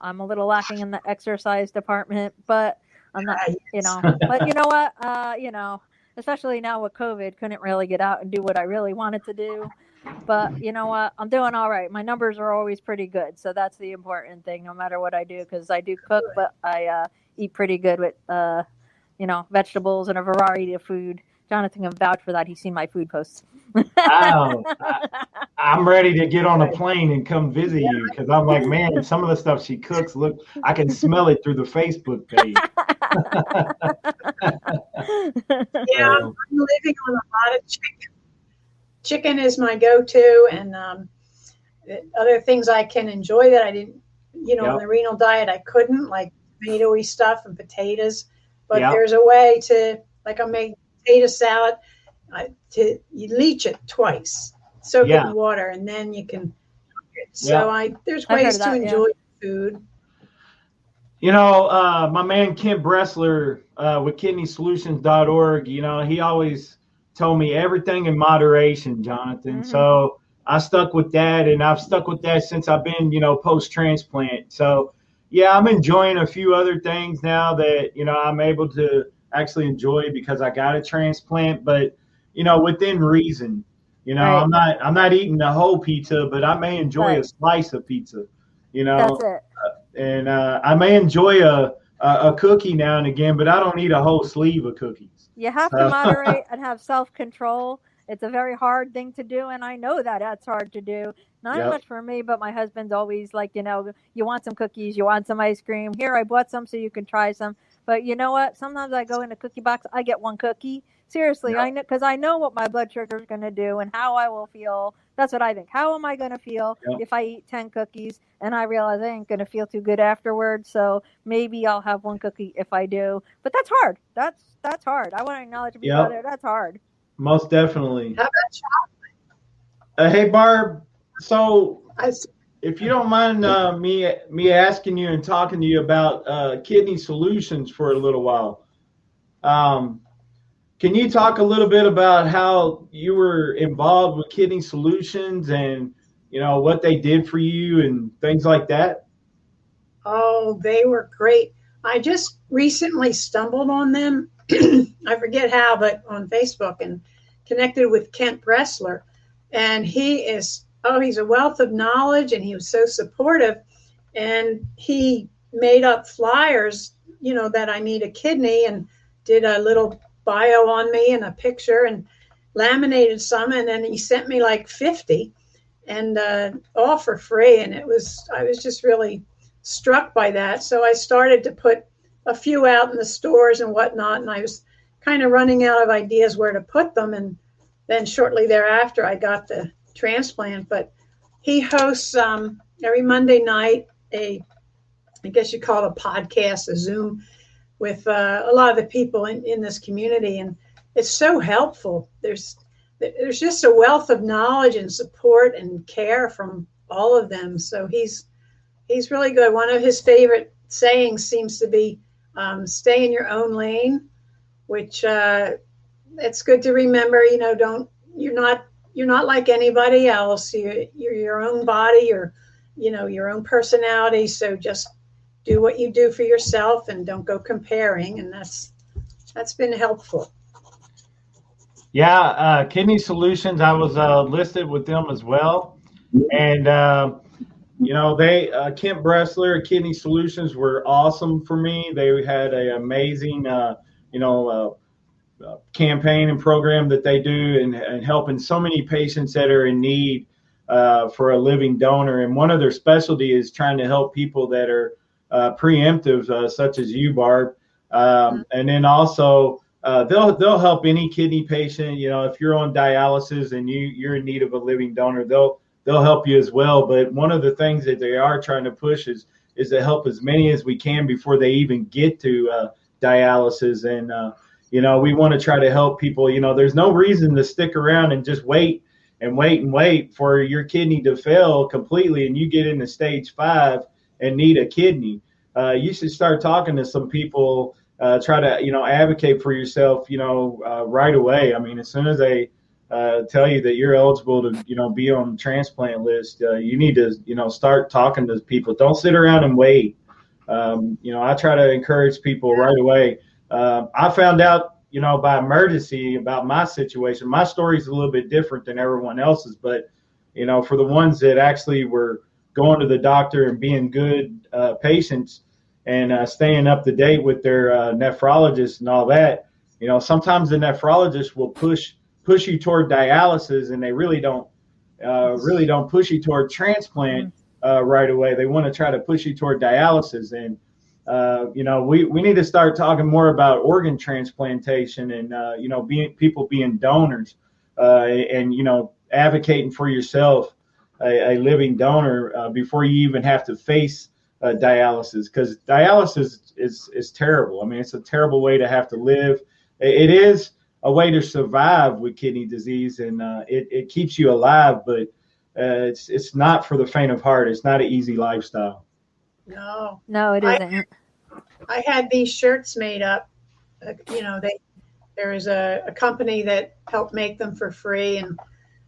I'm a little lacking in the exercise department, but I'm not,
Yes.
but you know what, especially now with COVID, couldn't really get out and do what I really wanted to do. But you know what, I'm doing all right. My numbers are always pretty good. So that's the important thing, no matter what I do, because I do cook, but I eat pretty good with, vegetables and a variety of food. Jonathan can vouch for that. He's seen my food posts.
Wow. I'm ready to get on a plane and come visit you because I'm like, man, some of the stuff she cooks, look, I can smell it through the Facebook page.
Yeah, I'm living on a lot of chicken. Chicken is my go-to, and other things I can enjoy that I didn't, in the renal diet I couldn't, like tomatoey stuff and potatoes. But there's a way to, like I make potato salad, you leach it twice, soak it in water, and then you can cook it. So there's ways to enjoy food.
My man Kent Bressler with KidneySolutions.org, he always told me everything in moderation, Jonathan. Mm-hmm. So I stuck with that, and I've stuck with that since I've been, post-transplant. So, I'm enjoying a few other things now that, I'm able to actually enjoy because I got a transplant, but, within reason. Right. I'm not eating the whole pizza, but I may enjoy a slice of pizza,
That's it.
And I may enjoy a cookie now and again, but I don't need a whole sleeve of cookies.
You have to moderate and have self-control. It's a very hard thing to do, and I know that that's hard to do. Not much for me, but my husband's always like, you want some cookies, you want some ice cream. Here, I bought some so you can try some. But you know what? Sometimes I go in a cookie box, I get one cookie. Seriously, I know, because I know what my blood sugar is going to do and how I will feel. That's what I think. How am I going to feel if I eat 10 cookies? And I realize I ain't going to feel too good afterwards. So maybe I'll have one cookie if I do. But that's hard. That's hard. I want to acknowledge people out there. That's hard.
Most definitely.
How about chocolate?
Hey, Barb. So if you don't mind me asking you and talking to you about Kidney Solutions for a little while, can you talk a little bit about how you were involved with Kidney Solutions and, what they did for you and things like that?
Oh, they were great. I just recently stumbled on them. I forget how, but on Facebook, and connected with Kent Bressler. And he's a wealth of knowledge, and he was so supportive. And he made up flyers, that I need a kidney, and did a little bio on me and a picture, and laminated some, and then he sent me like 50, and all for free. And I was just really struck by that. So I started to put a few out in the stores and whatnot, and I was kind of running out of ideas where to put them. And then shortly thereafter, I got the transplant. But he hosts every Monday night I guess you call it a podcast, a Zoom, with a lot of the people in this community. And it's so helpful. There's just a wealth of knowledge and support and care from all of them. So he's really good. One of his favorite sayings seems to be, stay in your own lane, which it's good to remember. You're not like anybody else. You're your own body, or your own personality. So just do what you do for yourself and don't go comparing. And that's been helpful.
Yeah, Kidney Solutions, I was listed with them as well. And, they, Kent Bressler, Kidney Solutions were awesome for me. They had an amazing, campaign and program that they do, and helping so many patients that are in need for a living donor. And one of their specialty is trying to help people that are preemptive, such as you, Barb. And then also they'll help any kidney patient. If you're on dialysis and you're in need of a living donor, they'll help you as well. But one of the things that they are trying to push is to help as many as we can before they even get to dialysis. And we want to try to help people. There's no reason to stick around and just wait for your kidney to fail completely and you get into stage 5 and need a kidney. You should start talking to some people, try to, advocate for yourself, right away. I mean, as soon as they tell you that you're eligible to, be on the transplant list. You need to, start talking to people. Don't sit around and wait. I try to encourage people right away. I found out, by emergency about my situation. My story is a little bit different than everyone else's, but, for the ones that actually were going to the doctor and being good patients and staying up to date with their nephrologist and all that, sometimes the nephrologist will push you toward dialysis, and they really don't push you toward transplant right away. They want to try to push you toward dialysis, and we need to start talking more about organ transplantation and people being donors and advocating for yourself a living donor before you even have to face dialysis, because dialysis is terrible. I mean, it's a terrible way to have to live. It is a way to survive with kidney disease, and it keeps you alive, but it's not for the faint of heart. It's not an easy lifestyle.
No, it isn't.
I had these shirts made up. There was a company that helped make them for free, and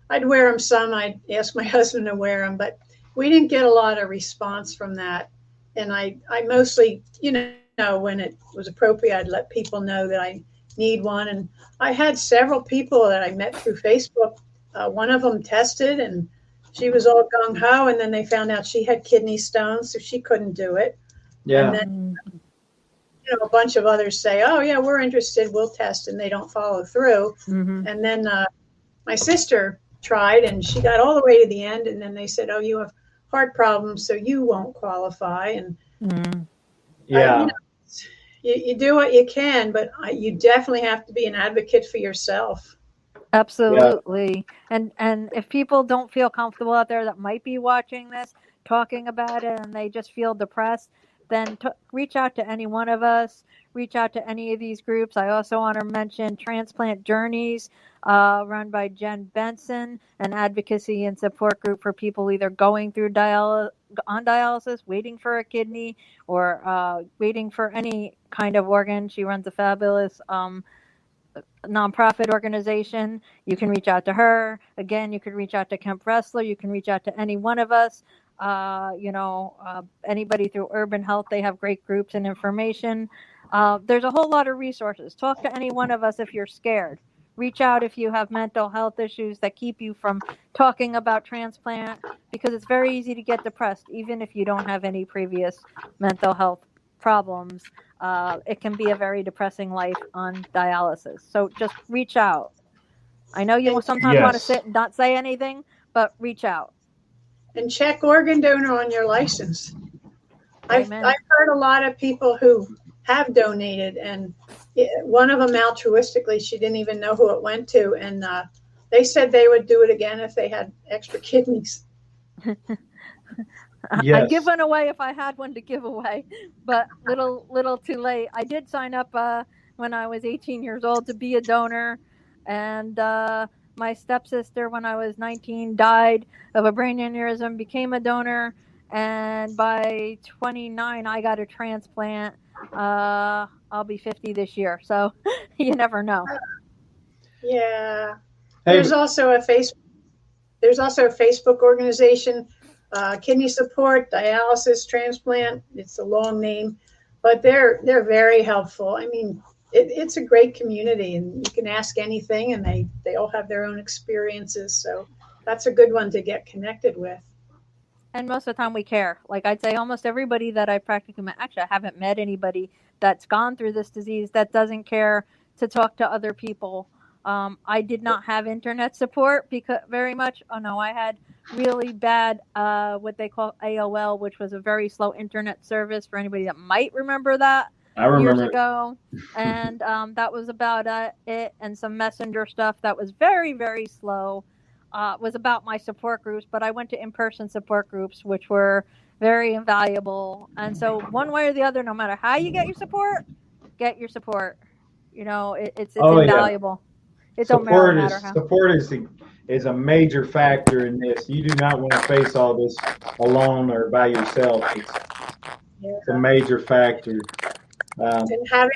I'd wear them some. I'd ask my husband to wear them, but we didn't get a lot of response from that. And I mostly, when it was appropriate, I'd let people know that I need one. And I had several people that I met through Facebook. One of them tested, and she was all gung-ho, and then they found out she had kidney stones, so she couldn't do it.
Yeah.
And then a bunch of others say, oh, yeah, we're interested, we'll test, and they don't follow through. Mm-hmm. And then my sister tried, and she got all the way to the end, and then they said, oh, you have heart problems, so you won't qualify. And you do what you can, but you definitely have to be an advocate for yourself.
Absolutely. Yeah. And if people don't feel comfortable out there that might be watching this, talking about it, and they just feel depressed, then reach out to any one of us, reach out to any of these groups. I also want to mention Transplant Journeys, run by Jen Benson, an advocacy and support group for people either going through dialysis, waiting for a kidney, or waiting for any kind of organ. She runs a fabulous nonprofit organization. You can reach out to her. Again, you can reach out to Kemp Wrestler. You can reach out to any one of us. Anybody through Urban Health, they have great groups and information. There's a whole lot of resources. Talk to any one of us if you're scared. Reach out if you have mental health issues that keep you from talking about transplant, because it's very easy to get depressed, even if you don't have any previous mental health problems. It can be a very depressing life on dialysis. So just reach out. I know you sometimes want to sit and not say anything, but reach out.
And check organ donor on your license. I've heard a lot of people who have donated, and one of them altruistically, she didn't even know who it went to, and they said they would do it again if they had extra kidneys.
I'd give one away if I had one to give away, but little too late. I did sign up when I was 18 years old to be a donor, and my stepsister, when I was 19, died of a brain aneurysm, became a donor, and by 29, I got a transplant. I'll be 50 this year, so you never know.
Yeah. There's also a Facebook organization, Kidney Support, Dialysis, Transplant. It's a long name, but they're very helpful. I mean, it's a great community, and you can ask anything, and they all have their own experiences. So that's a good one to get connected with.
And most of the time we care. Like I'd say almost everybody that I practically met, actually I haven't met anybody that's gone through this disease that doesn't care to talk to other people. I did not have internet support very much. Oh no, I had really bad what they call AOL, which was a very slow internet service for anybody that might remember that.
I remember
years ago, and that was about it, and some messenger stuff that was very, very slow. Was about my support groups, but I went to in-person support groups, which were very invaluable. And so one way or the other, no matter how you get your support, get your support. It's invaluable.
Yeah. Support is a major factor in this. You do not want to face all this alone or by yourself. It's a major factor.
And having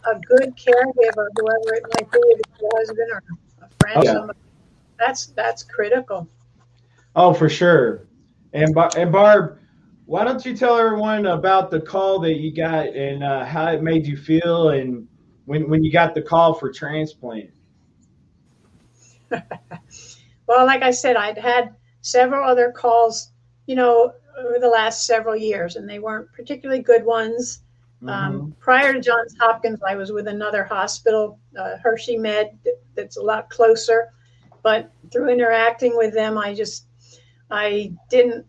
a good caregiver, whoever it might be, if it's your husband or a friend, somebody, that's critical.
Oh, for sure. And Barb, why don't you tell everyone about the call that you got and how it made you feel, and when you got the call for transplant?
Well, like I said, I'd had several other calls, over the last several years, and they weren't particularly good ones.
Mm-hmm.
Prior to Johns Hopkins, I was with another hospital, Hershey Med, that's a lot closer. But through interacting with them, I didn't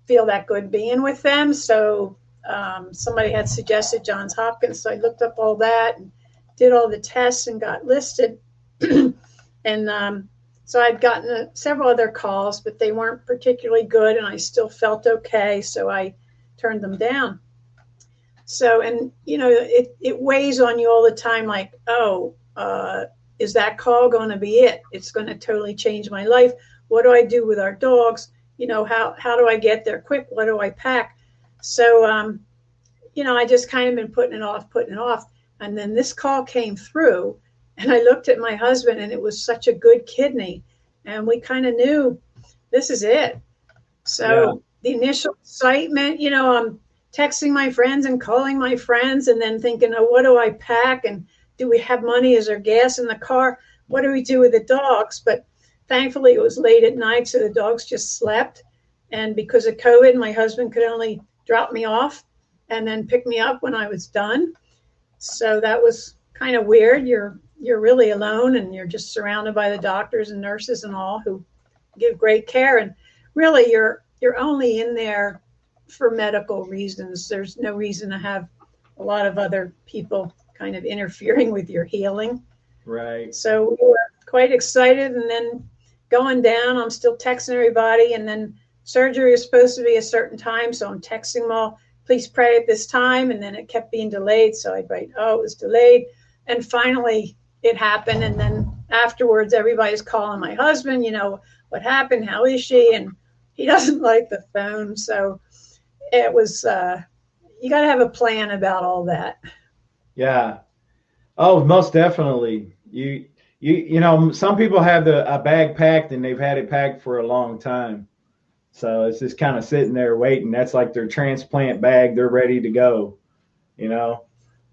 feel that good being with them. So somebody had suggested Johns Hopkins, so I looked up all that and did all the tests and got listed. And so I'd gotten several other calls, but they weren't particularly good, and I still felt okay, so I turned them down. So, and it weighs on you all the time, like, oh, is that call going to be it? It's going to totally change my life. What do I do with our dogs? How do I get there quick? What do I pack? So, I just kind of been putting it off. And then this call came through, and I looked at my husband, and it was such a good kidney. And we kind of knew this is it. So the initial excitement, I'm texting my friends and calling my friends, and then thinking, oh, what do I pack? And do we have money? Is there gas in the car? What do we do with the dogs? But thankfully, it was late at night, so the dogs just slept. And because of COVID, my husband could only drop me off and then pick me up when I was done. So that was kind of weird. You're really alone, and you're just surrounded by the doctors and nurses and all who give great care. And really, you're only in there for medical reasons. There's no reason to have a lot of other people kind of interfering with your healing.
Right.
So we were quite excited, and then going down, I'm still texting everybody, and then surgery is supposed to be a certain time, so I'm texting them all, please pray at this time, and then it kept being delayed, so I'd write, oh, it was delayed, and finally it happened, and then afterwards everybody's calling my husband, what happened, how is she, and he doesn't like the phone, so it was, you got to have a plan about all that.
Yeah. Oh, most definitely. Some people have a bag packed and they've had it packed for a long time. So it's just kind of sitting there waiting. That's like their transplant bag. They're ready to go,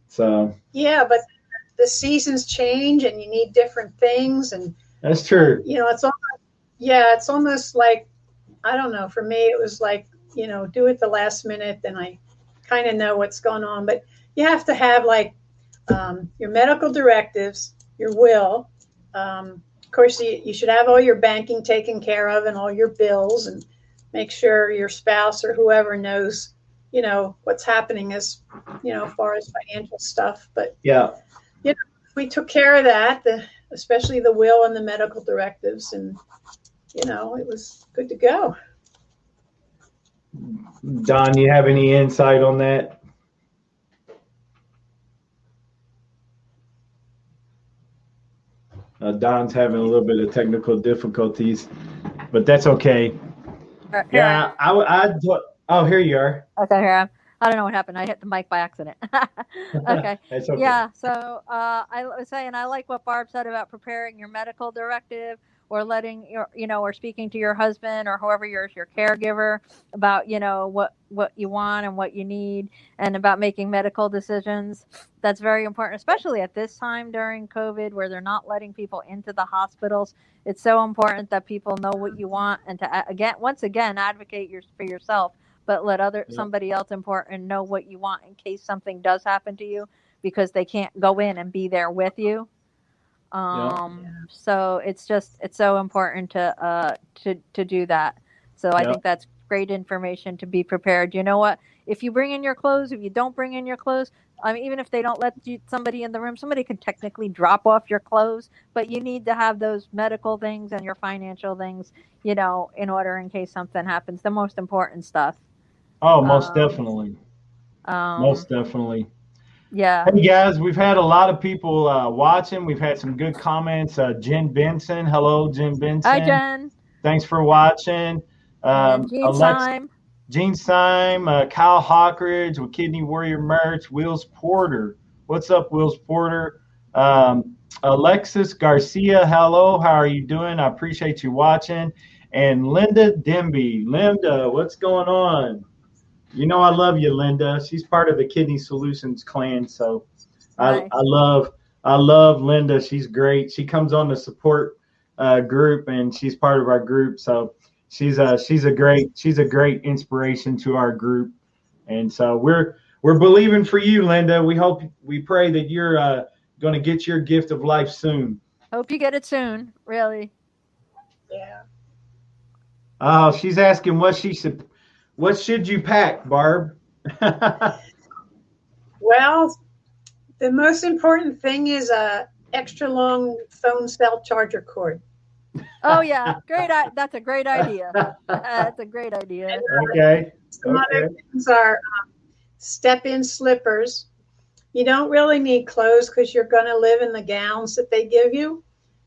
so.
Yeah, but the seasons change and you need different things. And
that's true.
It's almost like, I don't know, for me, it was like, do it the last minute. Then I kind of know what's going on, but you have to have like your medical directives, your will. Of course, you should have all your banking taken care of and all your bills, and make sure your spouse or whoever knows, what's happening as far as financial stuff. But we took care of that, especially the will and the medical directives, and it was good to go.
Dawn, you have any insight on that? Don's having a little bit of technical difficulties, but that's okay.
Here
oh, here you are.
Okay, here I am. I don't know what happened. I hit the mic by accident. Okay.
That's okay.
Yeah. So I was saying, I like what Barb said about preparing your medical directive, or letting or speaking to your husband or whoever your caregiver about, what you want and what you need, and about making medical decisions. That's very important, especially at this time during COVID, where they're not letting people into the hospitals. It's so important that people know what you want, and to once again advocate for yourself, but let somebody else important know what you want in case something does happen to you, because they can't go in and be there with you. So it's so important to do that. So I think that's great information to be prepared. You know what? If you bring in your clothes, if you don't bring in your clothes, even if they don't let somebody in the room, somebody can technically drop off your clothes, but you need to have those medical things and your financial things, in order in case something happens. The most important stuff.
Oh, most definitely. Most definitely.
Yeah.
Hey guys, we've had a lot of people watching. We've had some good comments. Jen Benson, hello, Jen Benson.
Hi, Jen.
Thanks for watching. Gene Syme, Kyle Hawkridge with Kidney Warrior merch. Wills Porter, what's up, Wills Porter? Alexis Garcia, hello. How are you doing? I appreciate you watching. And Linda Demby. Linda, what's going on? You know I love you, Linda. She's part of the Kidney Solutions clan, so
Nice.
I love Linda. She's great. She comes on the support group, and she's part of our group. So she's a great inspiration to our group. And so we're believing for you, Linda. We pray that you're going to get your gift of life soon.
Hope you get it soon. Really.
Yeah.
Oh, she's asking what should you pack, Barb?
Well, the most important thing is a extra long phone cell charger cord.
Oh yeah, great. That's a great idea. That's a great idea.
And,
Okay.
some other things are step-in slippers. You don't really need clothes because you're going to live in the gowns that they give you.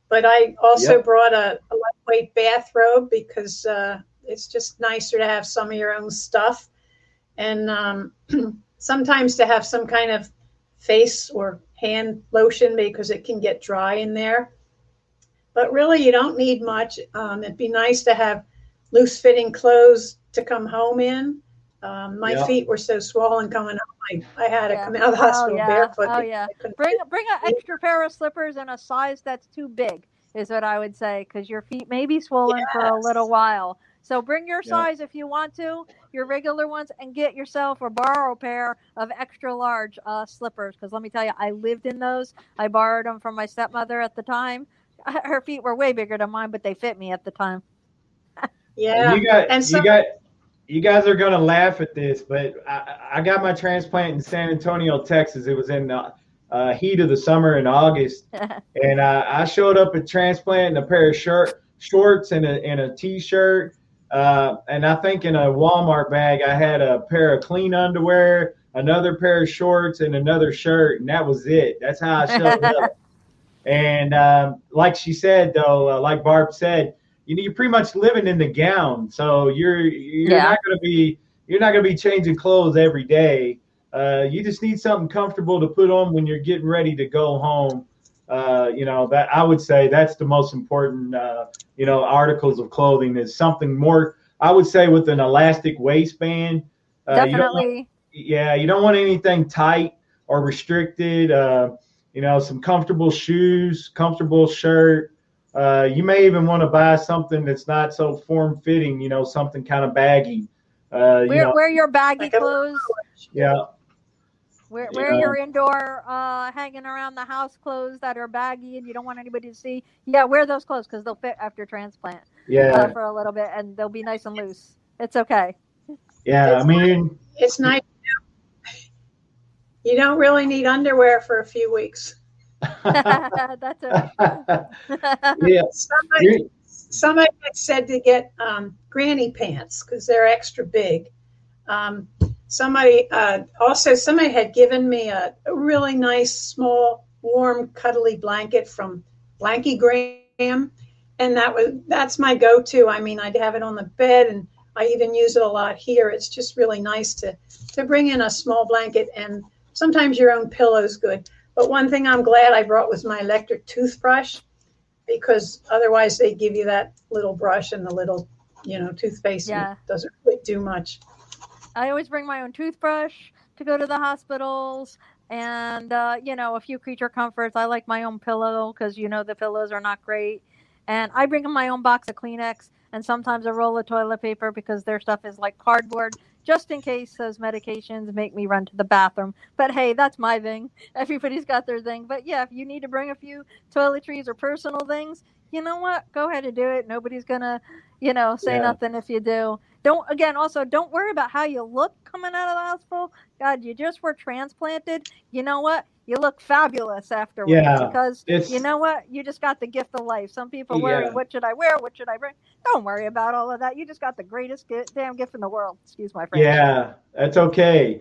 But I also brought a lightweight bathrobe because it's just nicer to have some of your own stuff. And sometimes to have some kind of face or hand lotion because it can get dry in there. But really, you don't need much. It'd be nice to have loose-fitting clothes to come home in. My feet were so swollen coming home. I had to come out of the hospital barefoot.
Oh yeah. Bring an extra pair of slippers and a size that's too big is what I would say, because your feet may be swollen for a little while. So bring your size if you want to, your regular ones, and get yourself or borrow a pair of extra large slippers. Because let me tell you, I lived in those. I borrowed them from my stepmother at the time. Her feet were way bigger than mine, but they fit me at the time.
Yeah.
You guys are going to laugh at this, but I got my transplant in San Antonio, Texas. It was in the heat of the summer in August. And I showed up at transplant in a pair of shorts and a T-shirt. And I think in a Walmart bag, I had a pair of clean underwear, another pair of shorts, and another shirt. And that was it. That's how I showed up. And like she said, though, like Barb said, you're pretty much living in the gown, so you're not going to be changing clothes every day. You just need something comfortable to put on when you're getting ready to go home. That I would say that's the most important. Articles of clothing is something more. I would say with an elastic waistband.
Definitely.
You don't want anything tight or restricted. Some comfortable shoes, comfortable shirt. You may even want to buy something that's not so form-fitting, something kind of baggy.
Wear your baggy clothes.
Yeah.
Wear your indoor hanging around the house clothes that are baggy and you don't want anybody to see. Yeah, wear those clothes because they'll fit after transplant.
Yeah.
For a little bit, and they'll be nice and loose. It's okay.
Yeah,
it's nice. You don't really need underwear for a few weeks.
That's it.
Yeah.
Somebody had said to get granny pants because they're extra big. Somebody had given me a really nice, small, warm, cuddly blanket from Blanky Graham, and that's my go-to. I mean, I'd have it on the bed, and I even use it a lot here. It's just really nice to bring in a small blanket, and sometimes your own pillow's good. But one thing I'm glad I brought was my electric toothbrush, because otherwise they give you that little brush and the little, toothpaste. Yeah. It doesn't really do much.
I always bring my own toothbrush to go to the hospitals and, a few creature comforts. I like my own pillow because, the pillows are not great. And I bring my own box of Kleenex and sometimes a roll of toilet paper because their stuff is like cardboard, just in case those medications make me run to the bathroom. But hey, that's my thing. Everybody's got their thing. But yeah, if you need to bring a few toiletries or personal things, you know what? Go ahead and do it. Nobody's going to, say nothing if you do. Don't worry about how you look coming out of the hospital. God, you just were transplanted. You know what? You look fabulous afterwards because you know what? You just got the gift of life. Some people worry, what should I wear? What should I bring? Don't worry about all of that. You just got the greatest damn gift in the world. Excuse my French.
Yeah, that's okay.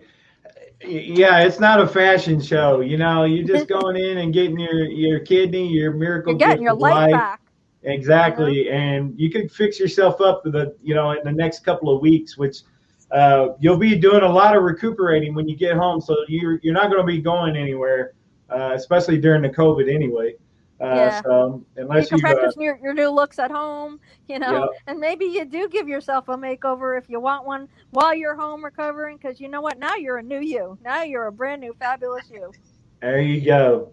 Yeah, it's not a fashion show. You're just going in and getting your kidney, your miracle gift.
You're getting your life back.
Exactly. And you can fix yourself up in the next couple of weeks, which you'll be doing a lot of recuperating when you get home. So you're not going to be going anywhere, especially during the COVID anyway.
Yeah.
So
You
unless
can
you,
practice your new looks at home,
yeah,
and maybe you do give yourself a makeover if you want one while you're home recovering, because you know what? Now you're a new you. Now you're a brand new, fabulous you.
there you go.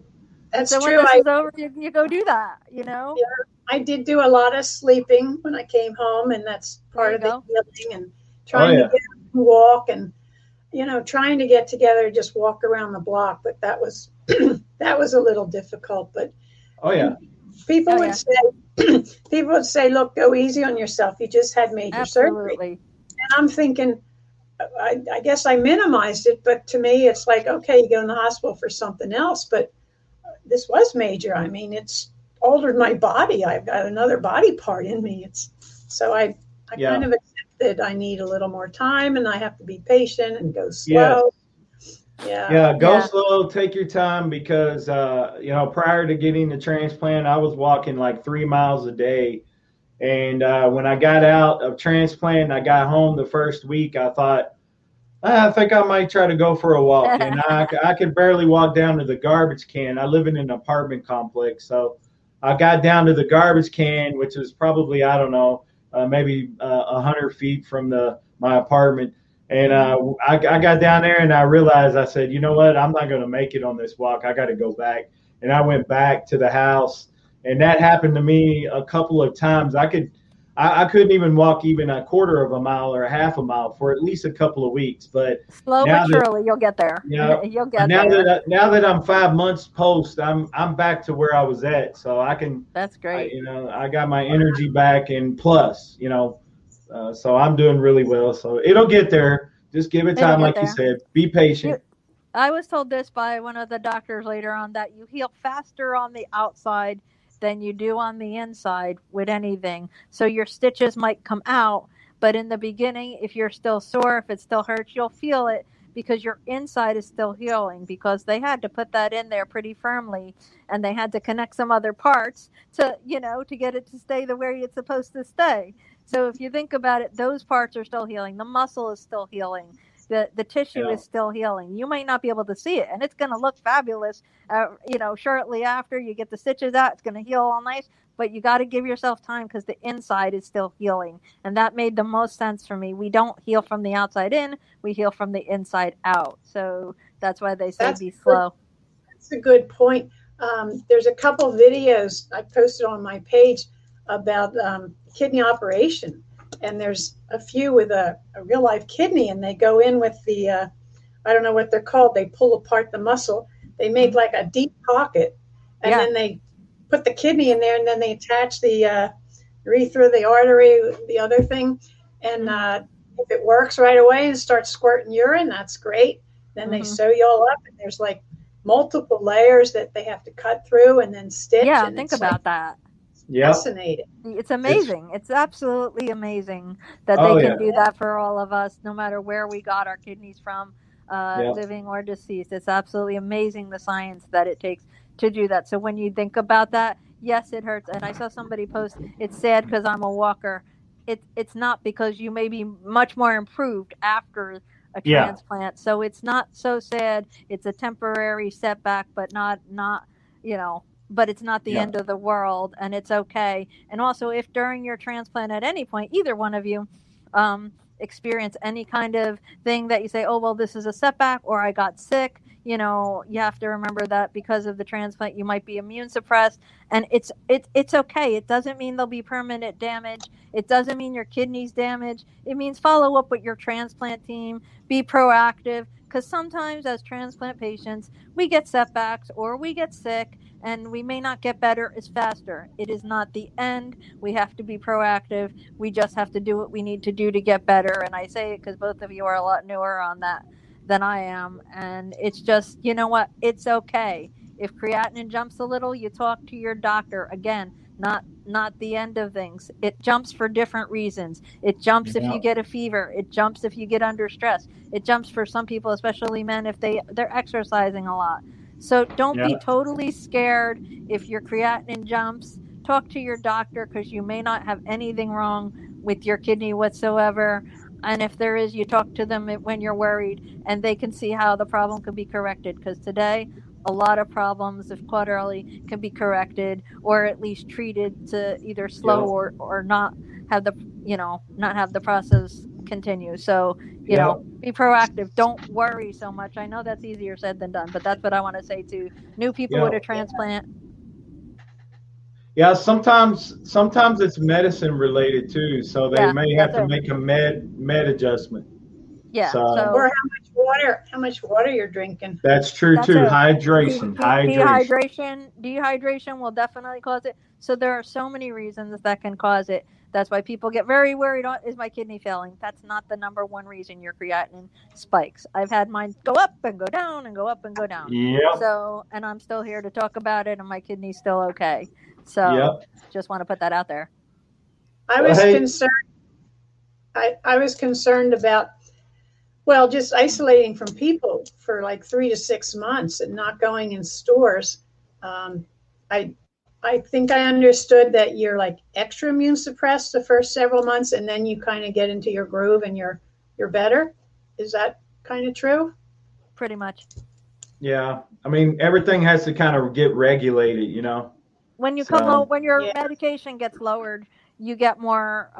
That's
So when
true.
this is over, you go do that.
Yeah, I did do a lot of sleeping when I came home, and that's
There
part
you
of the
go.
healing and
Oh
trying to
yeah,
get up and walk and trying to get together, just walk around the block. But that was that was a little difficult. But
oh yeah,
and people
Oh
would
yeah,
say people would say, "Look, go easy on yourself. You just had major surgery."
absolutely.
And I'm thinking, I guess I minimized it, but to me, it's like, okay, you go in the hospital for something else, but this was major. I mean, it's altered my body. I've got another body part in me. It's so I
yeah,
kind of accepted I need a little more time and I have to be patient and go
yes.
slow. Yeah.
Yeah, go
Yeah.
slow, take your time because prior to getting the transplant, I was walking like 3 miles a day. And when I got out of transplant and I got home the first week, I thought, I think I might try to go for a walk. And I could barely walk down to the garbage can. I live in an apartment complex. So I got down to the garbage can, which was probably, I don't know, maybe 100 feet from my apartment. And I got down there and I realized, I said, you know what? I'm not going to make it on this walk. I got to go back. And I went back to the house. And that happened to me a couple of times. I couldn't even walk even a quarter of a mile or a half a mile for at least a couple of weeks. But
Slow but
now that
surely, you'll get there.
yeah,
You'll
but
get there.
now that I'm 5 months post, I'm back to where I was at. So I can,
That's great.
I got my energy back and plus, so I'm doing really well. So it'll get there. Just give it
It'll
time,
get
like you
there.
said. Be
You,
patient.
I was told this by one of the doctors later on, that you heal faster on the outside than you do on the inside with anything. So your stitches might come out, but in the beginning, if you're still sore, if it still hurts, you'll feel it because your inside is still healing, because they had to put that in there pretty firmly, and they had to connect some other parts to get it to stay the way it's supposed to stay. So if you think about it, those parts are still healing. The muscle is still healing. The tissue
Yeah,
is still healing. You might not be able to see it, and it's going to look fabulous. Shortly after you get the stitches out, it's going to heal all nice. But you got to give yourself time, because the inside is still healing, and that made the most sense for me. We don't heal from the outside in; we heal from the inside out. So that's why they say
That's
be
good.
slow.
That's a good point. There's a couple videos I posted on my page about kidney operation, and there's a few with a real life kidney, and they go in with the I don't know what they're called. They pull apart the muscle. They make like a deep pocket, and
Yeah.
then they put the kidney in there, and then they attach the urethra, the artery, the other thing, and if it works right away and starts squirting urine, that's great. Then they sew you all up, and there's like multiple layers that they have to cut through and then stitch,
Yeah.
and
Think
it's like
about that.
yep.
fascinating.
It's
It's
amazing. It's absolutely amazing that they
oh
can
yeah,
do that for all of us, no matter where we got our kidneys from,
yeah,
living or deceased. It's absolutely amazing, the science that it takes to do that. So when you think about that, yes, it hurts. And I saw somebody post, "It's sad because I'm a walker." It's not, because you may be much more improved after a
yeah,
transplant. So it's not so sad. It's a temporary setback, but not you know but it's not the
yeah,
end of the world, and it's okay. And also, if during your transplant at any point, either one of you experience any kind of thing that you say, oh, well, this is a setback, or I got sick, you have to remember that because of the transplant, you might be immune suppressed, and it's okay. It doesn't mean there'll be permanent damage. It doesn't mean your kidneys damaged. It means follow up with your transplant team, be proactive, because sometimes as transplant patients, we get setbacks or we get sick, and we may not get better as faster. It is not the end. We have to be proactive. We just have to do what we need to do to get better. And I say it because both of you are a lot newer on that than I am. And it's just, you know what? It's okay. If creatinine jumps a little, you talk to your doctor. Again, not the end of things. It jumps for different reasons. It jumps if
yeah,
you get a fever. It jumps if you get under stress. It jumps for some people, especially men, if they're exercising a lot. So don't
yeah,
be totally scared if your creatinine jumps. Talk to your doctor, because you may not have anything wrong with your kidney whatsoever. And if there is, you talk to them when you're worried, and they can see how the problem could be corrected. Because today, a lot of problems, if caught early, can be corrected or at least treated to either slow
Yep.
or not have the not have the process continue. So
Yep.
be proactive. Don't worry so much. I know that's easier said than done, but that's what I want to say to new people with a
Yep.
transplant.
Yeah, sometimes it's medicine related too, so they
Yeah,
may
that
have to
too.
make a med adjustment.
Yeah,
So
so
Or how much water you're drinking.
that's true
that
too.
too.
Hydration, hydration.
Dehydration will definitely cause it. So there are so many reasons that can cause it. That's why people get very worried. Oh, is my kidney failing? That's not the number one reason your creatinine spikes. I've had mine go up and go down and go up and go down.
Yep.
So, and I'm still here to talk about it, and my kidney's still okay. So,
Yep.
just want to put that out there.
I
Well,
was
hey,
concerned. I was concerned about, well, just isolating from people for like 3 to 6 months and not going in stores. I I think I understood that you're like extra immune suppressed the first several months, and then you kind of get into your groove and you're better. Is that kind of true?
Pretty much.
yeah. I mean, everything has to kind of get regulated, you know.
When you come low,
So
when your
Yeah.
medication gets lowered, you get more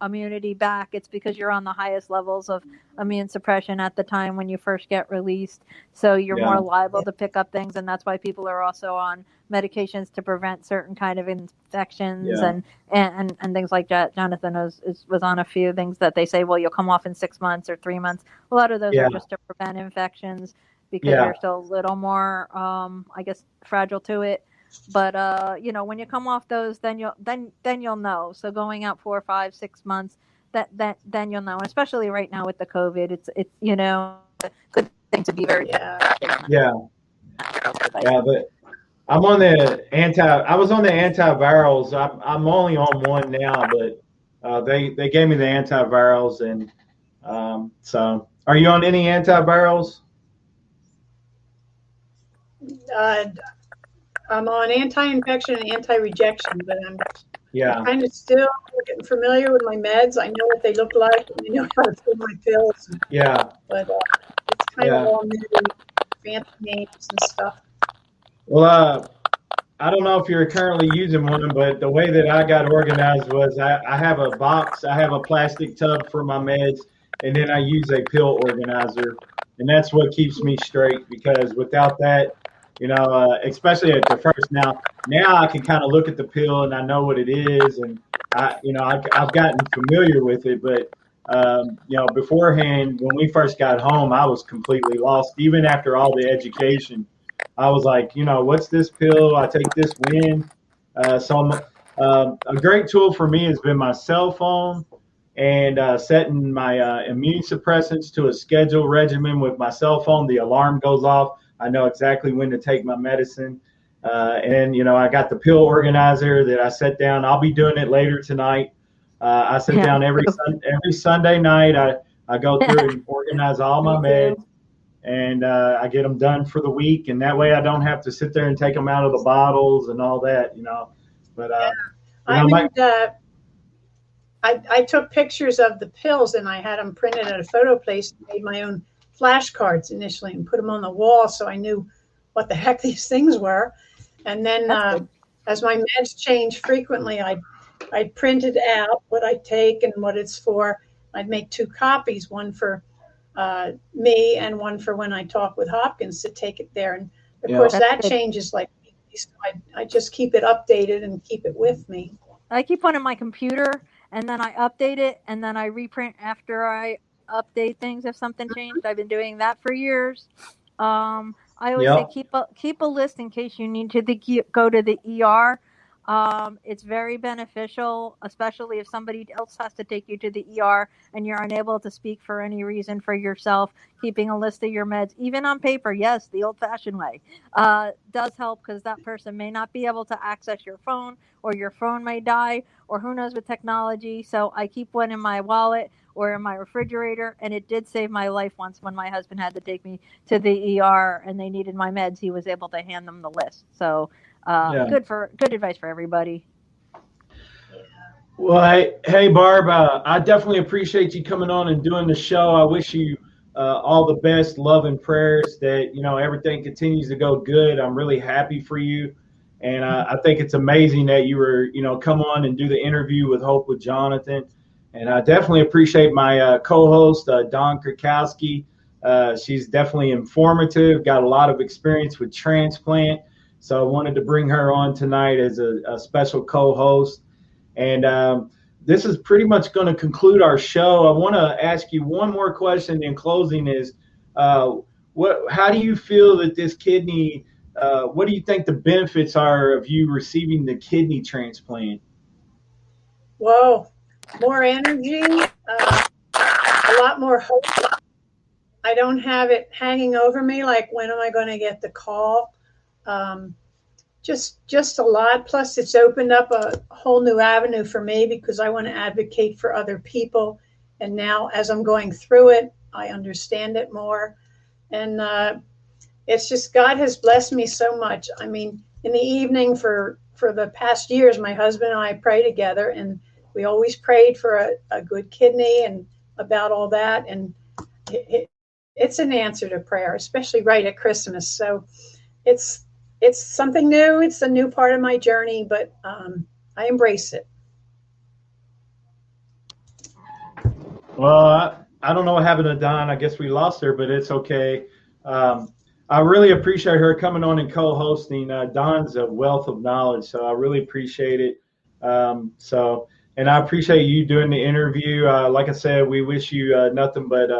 immunity back. It's because you're on the highest levels of immune suppression at the time when you first get released, so you're more
yeah,
liable
Yeah.
to pick up things, and that's why people are also on medications to prevent certain kind of infections
yeah,
and things like that. Jonathan was on a few things that they say, well, you'll come off in 6 months or 3 months. A lot of those are
yeah,
just to prevent infections because
yeah,
you're still a little more I guess fragile to it. But when you come off those, then you'll know. So going out 4, 5, 6 months, that then you'll know. Especially right now with the COVID, it's a good thing to be very
Yeah.
yeah, yeah. But I was on the antivirals. I'm only on one now, but they gave me the antivirals, and so are you on any antivirals?
Uh, I'm on anti-infection and anti-rejection, but I'm
Yeah,
kind of still getting familiar with my meds. I know what they look like, and I know how to fill my pills,
yeah,
but it's kind of
yeah.
all new, fancy names and stuff.
Well, I don't know if you're currently using one, but the way that I got organized was I have a box, I have a plastic tub for my meds, and then I use a pill organizer, and that's what keeps me straight. Because without that, especially at the first, now I can kind of look at the pill and I know what it is, and I've gotten familiar with it. But beforehand, when we first got home, I was completely lost. Even after all the education, I was like, what's this pill? I take this when. A great tool for me has been my cell phone and setting my immune suppressants to a schedule regimen with my cell phone. The alarm goes off. I know exactly when to take my medicine. And I got the pill organizer that I set down. I'll be doing it later tonight. I sit
Yeah,
down every Sunday night. I go through and organize all my
me
meds,
too.
and I get them done for the week, and that way I don't have to sit there and take them out of the bottles and all that. But
Yeah,
you
I
know, my
made. I took pictures of the pills and I had them printed at a photo place and made my own flashcards initially and put them on the wall so I knew what the heck these things were. And then
That's good.
as my meds change frequently, I printed out what I take and what it's for. I'd make 2 copies, one for me and one for when I talk with Hopkins to take it there. And of
yeah,
course,
That's
that
good.
changes like weekly, so I just keep it updated and keep it with me.
I keep one in my computer, and then I update it, and then I reprint after I update things if something changed. I've been doing that for years. I always say
yep,
keep a list in case you need to go to the ER. It's very beneficial, especially if somebody else has to take you to the ER and you're unable to speak for any reason for yourself. Keeping a list of your meds, even on paper, yes, the old-fashioned way, does help because that person may not be able to access your phone, or your phone may die, or who knows with technology. So I keep one in my wallet or in my refrigerator, and it did save my life once when my husband had to take me to the ER and they needed my meds. He was able to hand them the list. So
yeah.
good advice for everybody.
Well, hey, Barb, I definitely appreciate you coming on and doing the show. I wish you all the best love and prayers that, everything continues to go good. I'm really happy for you. And I think it's amazing that you were, come on and do the interview with Hope with Jonathan. And I definitely appreciate my co-host, Dawn Kirkowski. She's definitely informative, got a lot of experience with transplant. So I wanted to bring her on tonight as a special co-host. And this is pretty much going to conclude our show. I want to ask you one more question in closing is, how do you feel that this kidney, what do you think the benefits are of you receiving the kidney transplant?
Whoa, more energy, a lot more hope. I don't have it hanging over me like, when am I going to get the call? Just a lot. Plus, it's opened up a whole new avenue for me because I want to advocate for other people. And now, as I'm going through it, I understand it more. And it's just, God has blessed me so much. I mean, in the evening for the past years, my husband and I pray together, and we always prayed for a good kidney and about all that. And it's an answer to prayer, especially right at Christmas. So it's something new. It's a new part of my journey, but I embrace it.
Well, I don't know what happened to Dawn. I guess we lost her, but it's okay. I really appreciate her coming on and co-hosting. Dawn's a wealth of knowledge, so I really appreciate it. And I appreciate you doing the interview. Like I said, we wish you nothing but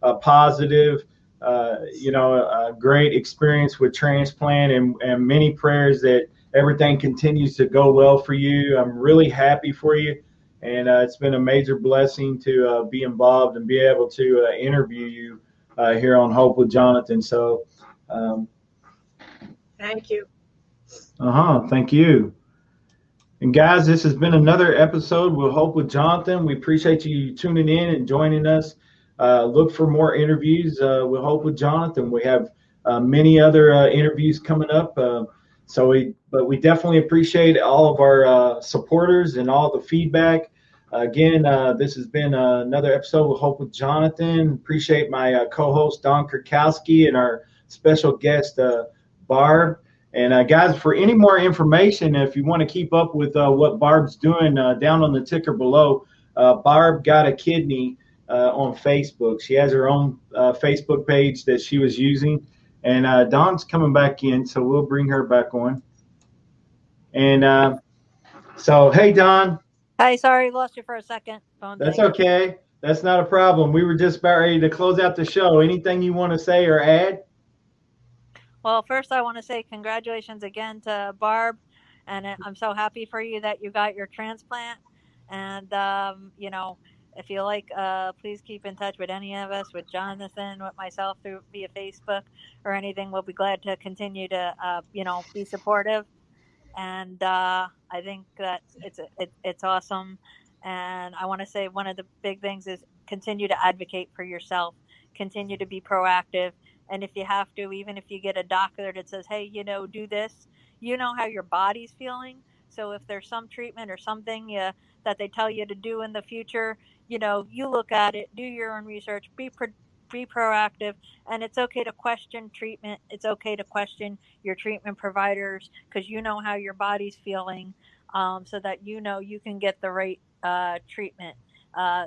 a positive, a great experience with transplant, and many prayers that everything continues to go well for you. I'm really happy for you, and it's been a major blessing to be involved and be able to interview you here on Hope with Jonathan. So
thank you.
Thank you. And guys, this has been another episode with Hope with Jonathan. We appreciate you tuning in and joining us. Look for more interviews with Hope with Jonathan. We have many other interviews coming up. But we definitely appreciate all of our supporters and all the feedback. Again, this has been another episode with Hope with Jonathan. Appreciate my co-host, Dawn Kirkowski, and our special guest, Barb. And guys, for any more information, if you want to keep up with what Barb's doing, down on the ticker below, Barb Got a Kidney on Facebook. She has her own Facebook page that she was using. And Dawn's coming back in, so we'll bring her back on. And so, hey, Dawn.
Hi, sorry, lost you for a second.
That's okay. That's not a problem. We were just about ready to close out the show. Anything you want to say or add?
Well, first I want to say congratulations again to Barb, and I'm so happy for you that you got your transplant. And if you like, please keep in touch with any of us, with Jonathan, with myself through via Facebook or anything. We'll be glad to continue to be supportive. And I think that it's awesome. And I want to say one of the big things is continue to advocate for yourself, continue to be proactive. And if you have to, even if you get a doctor that says, hey, do this, how your body's feeling. So if there's some treatment or something that they tell you to do in the future, you look at it, do your own research, be proactive. And it's okay to question treatment. It's okay to question your treatment providers, because how your body's feeling, so that you can get the right treatment.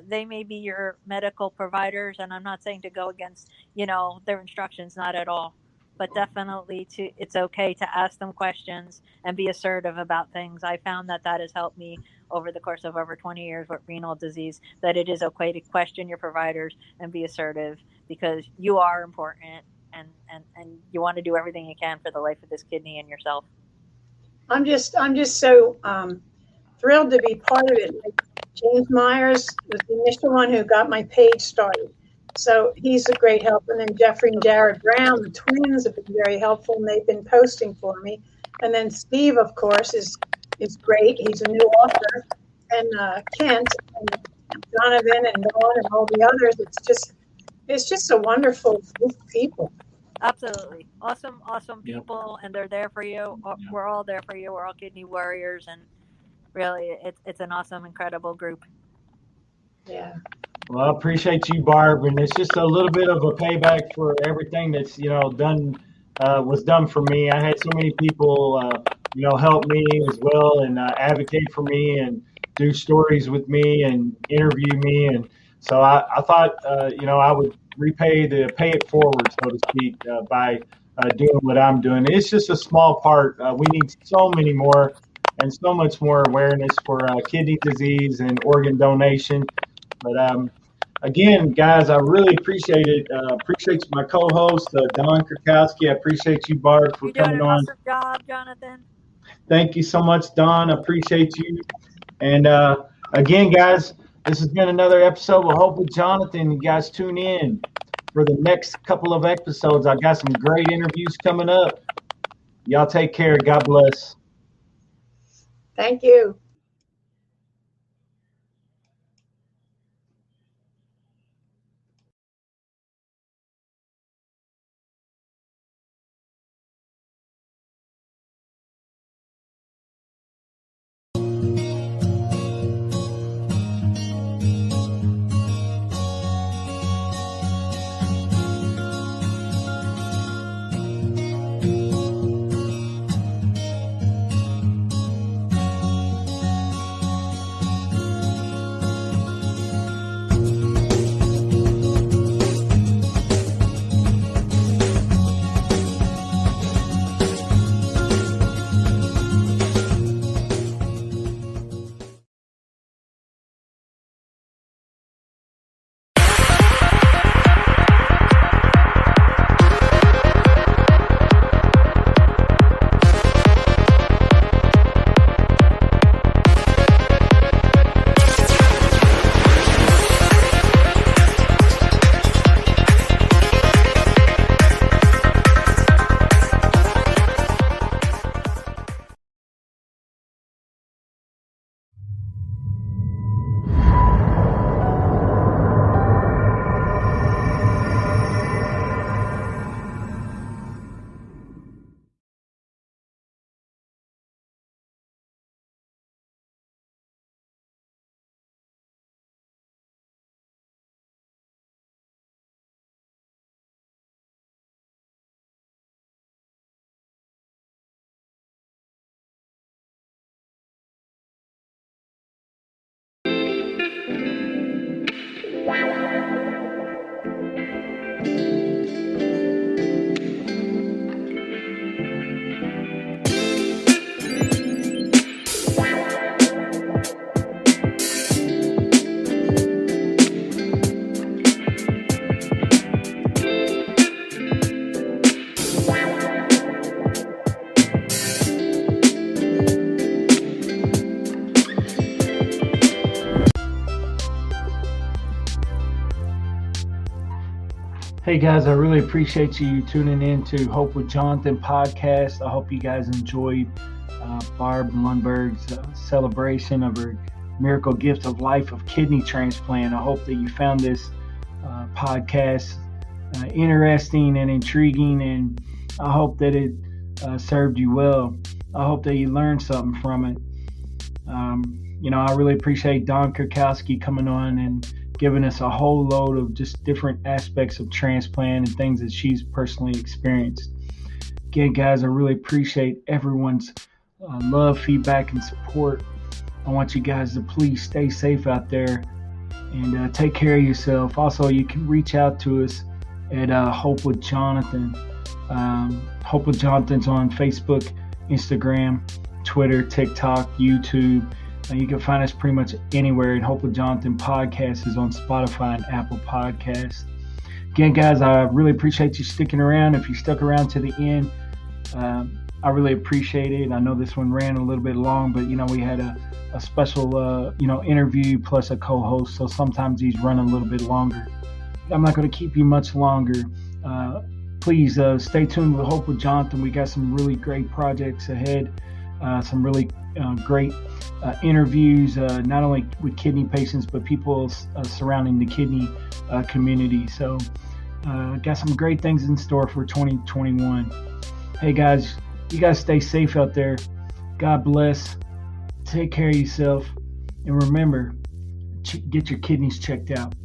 They may be your medical providers, and I'm not saying to go against, their instructions, not at all, but definitely it's okay to ask them questions and be assertive about things. I found that has helped me over the course of over 20 years with renal disease, that it is okay to question your providers and be assertive, because you are important, and you want to do everything you can for the life of this kidney and yourself.
I'm just so thrilled to be part of it. James Myers was the initial one who got my page started. So he's a great help. And then Jeffrey and Jared Brown, the twins, have been very helpful, and they've been posting for me. And then Steve, of course, is great. He's a new author. And Kent and Donovan and Dawn and all the others. It's just a wonderful group of people.
Absolutely. Awesome people. And they're there for you. We're all there for you. We're all kidney warriors. And really, it's an awesome, incredible group.
Yeah.
Well, I appreciate you, Barb, and it's just a little bit of a payback for everything that's done was done for me. I had so many people help me as well and advocate for me and do stories with me and interview me, and so I thought I would pay it forward, so to speak, by doing what I'm doing. It's just a small part. We need so many more and so much more awareness for kidney disease and organ donation. But again, guys, I really appreciate it. Appreciate my co-host, Dawn Kirkowski. I appreciate you, Barb, for
You're doing
coming
an
on.
awesome job, Jonathan.
Thank you so much, Dawn. I appreciate you. And again, guys, this has been another episode of Hope with Jonathan. You guys tune in for the next couple of episodes. I got some great interviews coming up. Y'all take care. God bless.
Thank you.
Hey guys, I really appreciate you tuning in to Hope with Jonathan podcast. I hope you guys enjoyed Barb Lundberg's celebration of her miracle gift of life of kidney transplant. I hope that you found this podcast interesting and intriguing, and I hope that it served you well. I hope that you learned something from it. I really appreciate Dawn Kirkowski coming on and giving us a whole load of just different aspects of transplant and things that she's personally experienced. Again, guys, I really appreciate everyone's love, feedback, and support. I want you guys to please stay safe out there and take care of yourself. Also, you can reach out to us at Hope with Jonathan. Hope with Jonathan's on Facebook, Instagram, Twitter, TikTok, YouTube. You can find us pretty much anywhere. And Hope with Jonathan podcast is on Spotify and Apple Podcasts. Again, guys, I really appreciate you sticking around. If you stuck around to the end, I really appreciate it. I know this one ran a little bit long, but we had a special interview plus a co-host, so sometimes these run a little bit longer. I'm not going to keep you much longer. Please stay tuned with Hope with Jonathan. We got some really great projects ahead. Some really great interviews, not only with kidney patients, but people surrounding the kidney community. So got some great things in store for 2021. Hey guys, you guys stay safe out there. God bless. Take care of yourself. And remember, get your kidneys checked out.